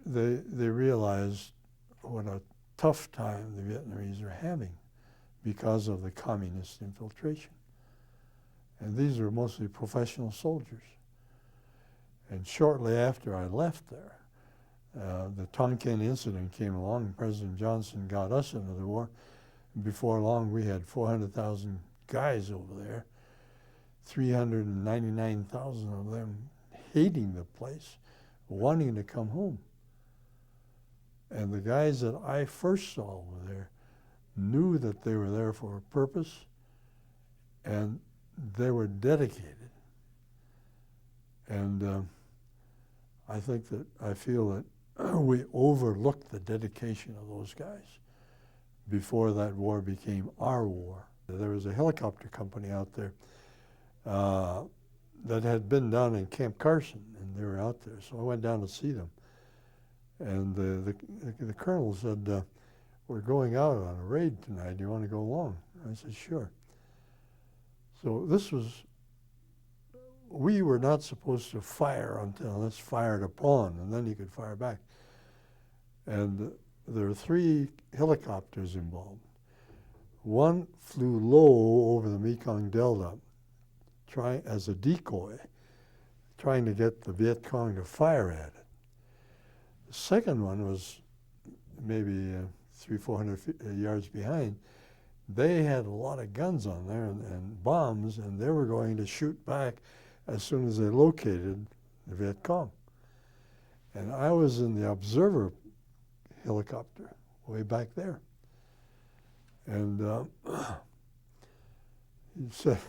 they realized what a tough time the Vietnamese are having because of the communist infiltration. And these were mostly professional soldiers. And shortly after I left there, the Tonkin incident came along, and President Johnson got us into the war. And before long, we had 400,000 guys over there, 399,000 of them hating the place, wanting to come home. And the guys that I first saw over there knew that they were there for a purpose, and they were dedicated. And I feel that we overlooked the dedication of those guys before that war became our war. There was a helicopter company out there that had been down in Camp Carson, and they were out there. So I went down to see them. And the colonel said, "We're going out on a raid tonight. Do you want to go along?" I said, "Sure." So we were not supposed to fire until it's fired upon, and then you could fire back. And there are 3 helicopters involved. One flew low over the Mekong Delta, trying as a decoy, trying to get the Viet Cong to fire at it. The second one was maybe 300-400 yards behind. They had a lot of guns on there and bombs, and they were going to shoot back as soon as they located the Viet Cong. And I was in the observer helicopter way back there. And he said,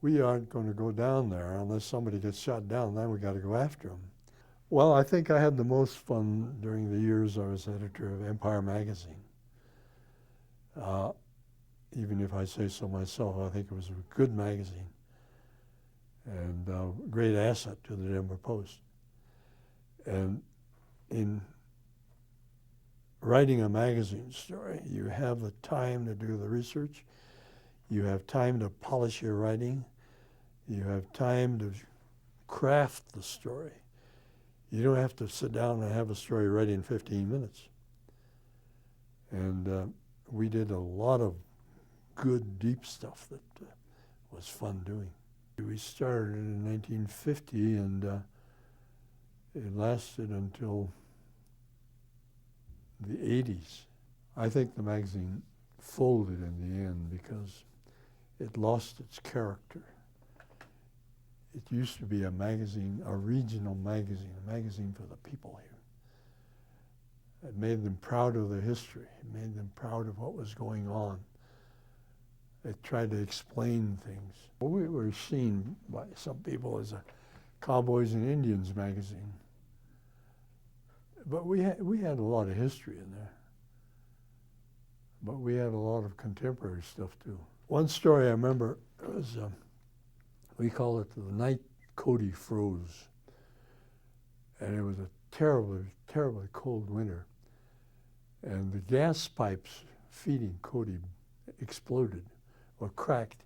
we aren't going to go down there unless somebody gets shot down, then we got to go after them. Well, I think I had the most fun during the years I was editor of Empire magazine. Even if I say so myself, I think it was a good magazine and a great asset to the Denver Post. And in writing a magazine story, you have the time to do the research, you have time to polish your writing, you have time to craft the story. You don't have to sit down and have a story ready in 15 minutes. And we did a lot of good, deep stuff that was fun doing. We started in 1950, and it lasted until the 80s. I think the magazine folded in the end because it lost its character. It used to be a magazine, a regional magazine, a magazine for the people here. It made them proud of their history. It made them proud of what was going on. It tried to explain things. We were seen by some people as a Cowboys and Indians magazine. But we had a lot of history in there. But we had a lot of contemporary stuff too. One story I remember was, we call it the night Cody froze. And it was a terribly, terribly cold winter. And the gas pipes feeding Cody exploded or cracked.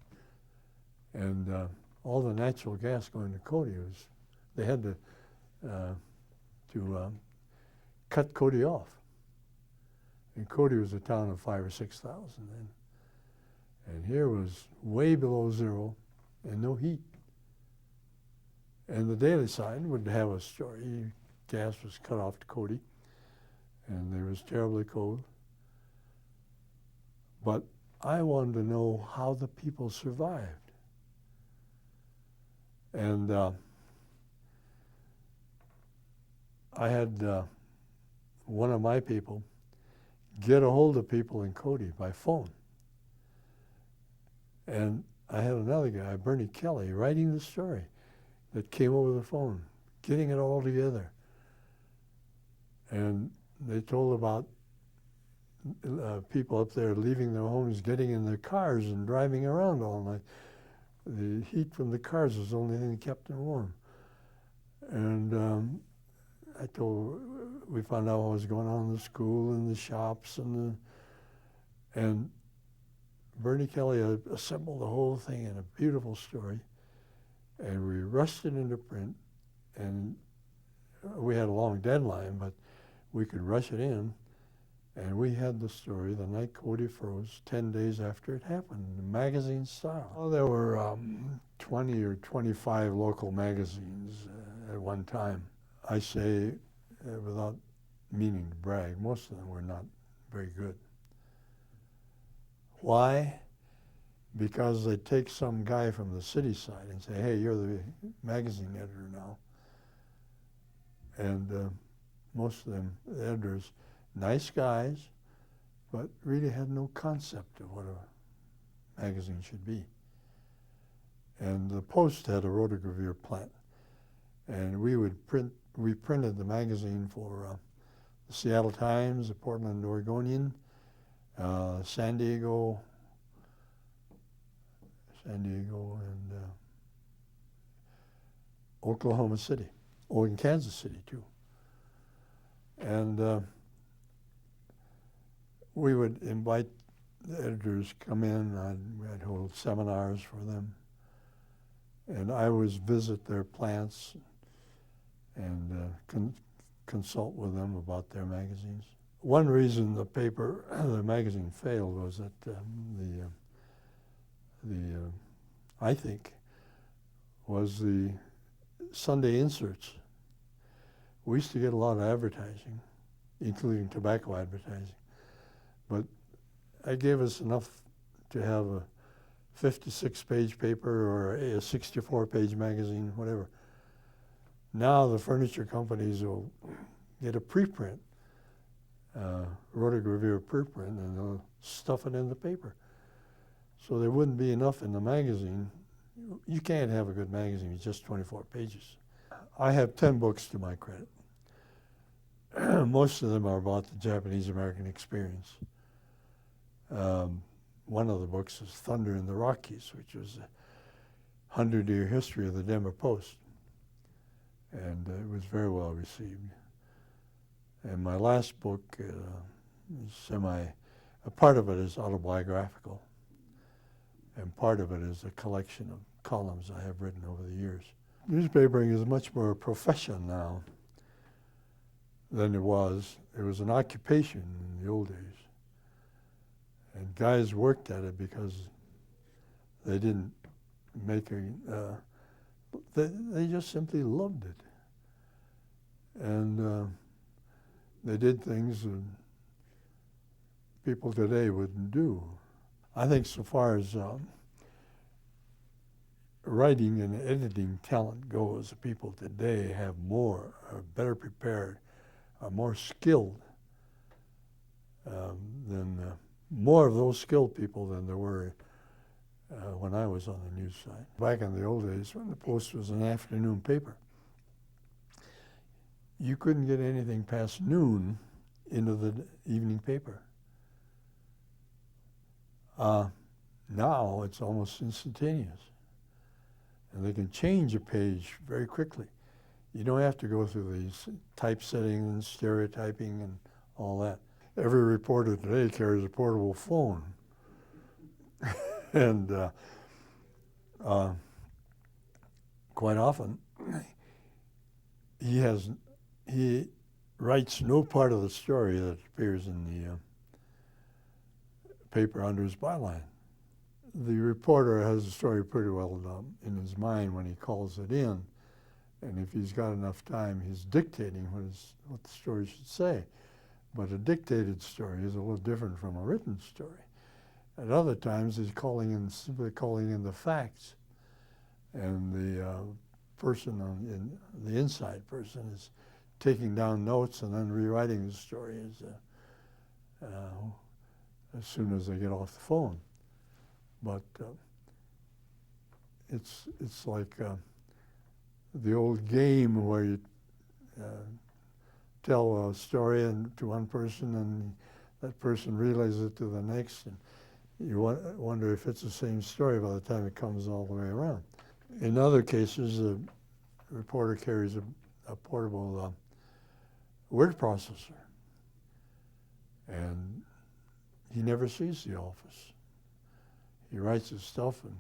And all the natural gas going to Cody was, they had to cut Cody off. And Cody was a town of 5,000 or 6,000 then. And here was way below zero and no heat. And the Daily Sign would have a story. Gas was cut off to Cody, and it was terribly cold. But I wanted to know how the people survived. And I had one of my people get a hold of people in Cody by phone. And I had another guy, Bernie Kelly, writing the story that came over the phone, getting it all together. And they told about people up there leaving their homes, getting in their cars and driving around all night. The heat from the cars was the only thing that kept them warm. And we found out what was going on in the school and the shops and Bernie Kelly assembled the whole thing in a beautiful story, and we rushed it into print, and we had a long deadline, but we could rush it in, and we had the story, The Night Cody Froze, 10 days after it happened, in magazine style. Well, there were 20 or 25 local magazines at one time. I say, without meaning to brag, most of them were not very good. Why? Because they take some guy from the city side and say, hey, you're the magazine editor now. And most of them, the editors, nice guys, but really had no concept of what a magazine should be. And the Post had a rotogravure plant. And we printed the magazine for the Seattle Times, the Portland Oregonian, San Diego, and Oklahoma City, in Kansas City too. And we would invite the editors come in. I'd hold seminars for them, and I would visit their plants and consult with them about their magazines. one reason the paper, the magazine failed was that I think, was the Sunday inserts. We used to get a lot of advertising, including tobacco advertising, but it gave us enough to have a 56-page paper or a 64-page magazine, whatever. Now the furniture companies will get a preprint, rotogravure preprint, and they'll stuff it in the paper. So there wouldn't be enough in the magazine. You can't have a good magazine with just 24 pages. I have 10 books to my credit. Most of them are about the Japanese-American experience. One of the books is Thunder in the Rockies, which was a 100-year history of the Denver Post. And it was very well received. And my last book is a part of it is autobiographical, and part of it is a collection of columns I have written over the years. Newspapering is much more a profession now than it was. It was an occupation in the old days. And guys worked at it because they didn't make they just simply loved it. And they did things that people today wouldn't do. I think so far as writing and editing talent goes, people today have more, are better prepared, are more skilled more of those skilled people than there were when I was on the news side. Back in the old days, when the Post was an afternoon paper, you couldn't get anything past noon into the evening paper. Now it's almost instantaneous. And they can change a page very quickly. You don't have to go through these typesetting and stereotyping and all that. Every reporter today carries a portable phone. And quite often, he writes no part of the story that appears in the paper under his byline. The reporter has the story pretty well in his mind when he calls it in, and if he's got enough time, he's dictating what the story should say. But a dictated story is a little different from a written story. At other times, he's simply calling in the facts, and the person the inside person is taking down notes and then rewriting the story as soon as they get off the phone. But it's like the old game where you tell a story to one person and that person relays it to the next, and you wonder if it's the same story by the time it comes all the way around. In other cases, a reporter carries a portable word processor, and he never sees the office. He writes his stuff and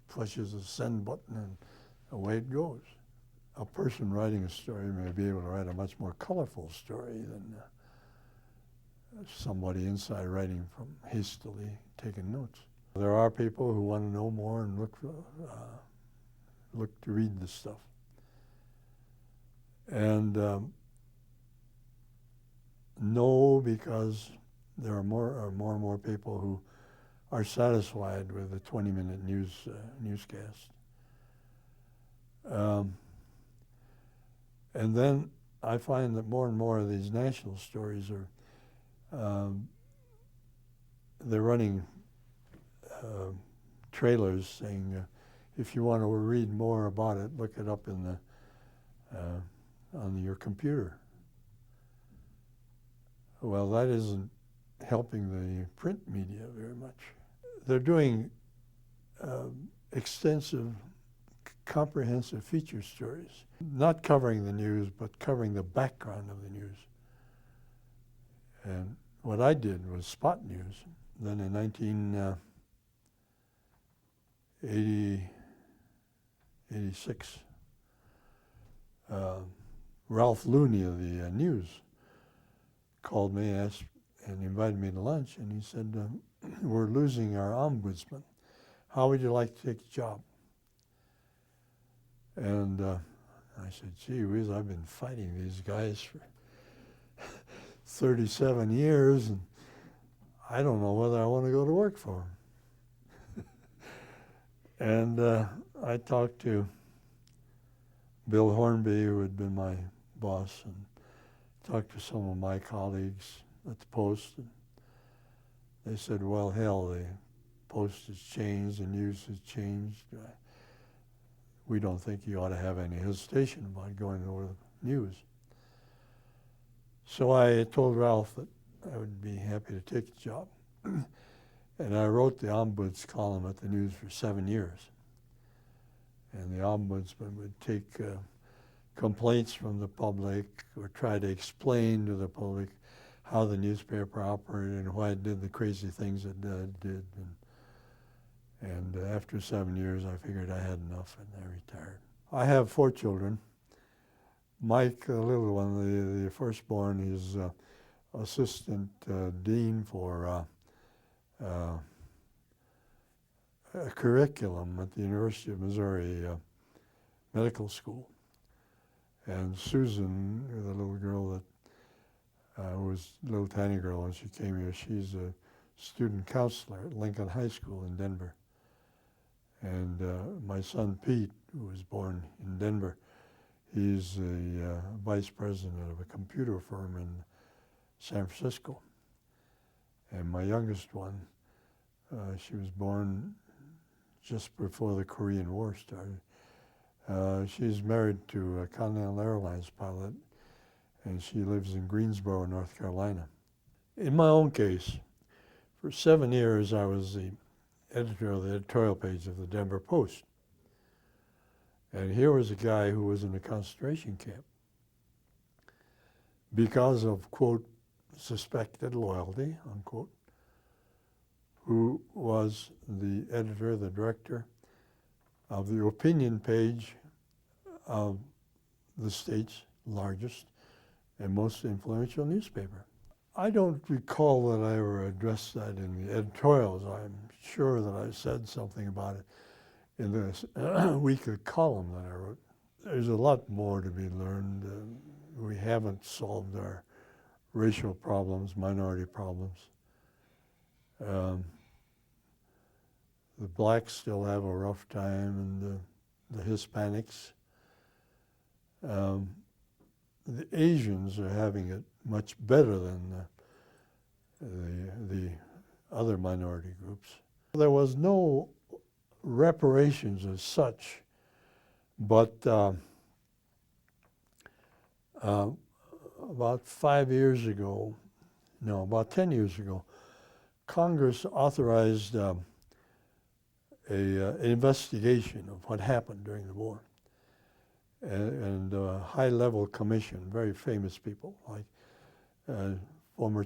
pushes the send button, and away it goes. A person writing a story may be able to write a much more colorful story than somebody inside writing from hastily taking notes. There are people who want to know more and look to read this stuff. And no, because there are more and more people who are satisfied with a 20-minute newscast. And then I find that more and more of these national stories are, they're running trailers saying, if you want to read more about it, look it up in on your computer. Well, that isn't helping the print media very much. They're doing extensive, comprehensive feature stories, not covering the news, but covering the background of the news. And what I did was spot news. Then in 1986, Ralph Looney of the News called me and invited me to lunch, and he said, we're losing our ombudsman. How would you like to take the job? And I said, gee whiz, I've been fighting these guys for 37 years, and I don't know whether I want to go to work for them. And I talked to Bill Hornby, who had been my boss, and talked to some of my colleagues at the Post. And they said, well, hell, the Post has changed, the news has changed. We don't think you ought to have any hesitation about going over the news. So I told Ralph that I would be happy to take the job. And I wrote the Ombuds column at the News for 7 years. And the Ombudsman would take complaints from the public or try to explain to the public how the newspaper operated and why it did the crazy things it did. And after 7 years, I figured I had enough, and I retired. I have 4 children. Mike, the little one, the firstborn, is assistant dean for a curriculum at the University of Missouri Medical School. And Susan, the little girl that was a little tiny girl when she came here, she's a student counselor at Lincoln High School in Denver. And my son Pete, who was born in Denver, he's the vice president of a computer firm in San Francisco. And my youngest one, she was born just before the Korean War started. She's married to a Continental Airlines pilot, and she lives in Greensboro, North Carolina. In my own case, for 7 years I was the editor of the editorial page of the Denver Post. And here was a guy who was in a concentration camp because of, quote, suspected loyalty, unquote, who was the editor, the director of the opinion page of the state's largest and most influential newspaper. I don't recall that I ever addressed that in the editorials. I'm sure that I said something about it in this weekly column that I wrote. There's a lot more to be learned. We haven't solved our racial problems, minority problems. The blacks still have a rough time, and the Hispanics. The Asians are having it much better than the other minority groups. There was no reparations as such, but about 5 years ago, no, about 10 years ago, Congress authorized an investigation of what happened during the war. And a high-level commission, very famous people like former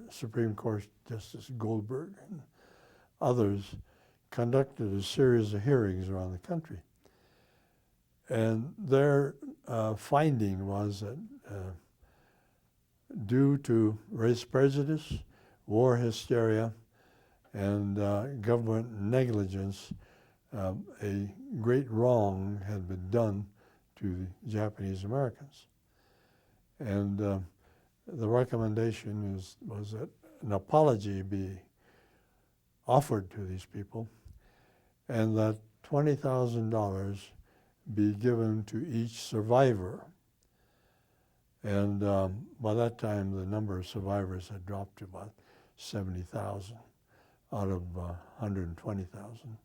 Supreme Court Justice Goldberg and others, conducted a series of hearings around the country. And their finding was that due to race prejudice, war hysteria, and government negligence, a great wrong had been done to the Japanese Americans. And the recommendation was that an apology be offered to these people, and that $20,000 be given to each survivor. And by that time, the number of survivors had dropped to about 70,000 out of 120,000.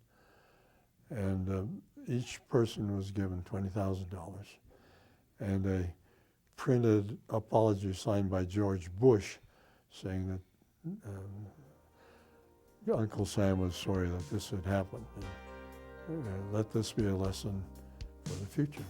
And each person was given $20,000 and a printed apology signed by George Bush saying that Uncle Sam was sorry that this had happened. And, let this be a lesson for the future.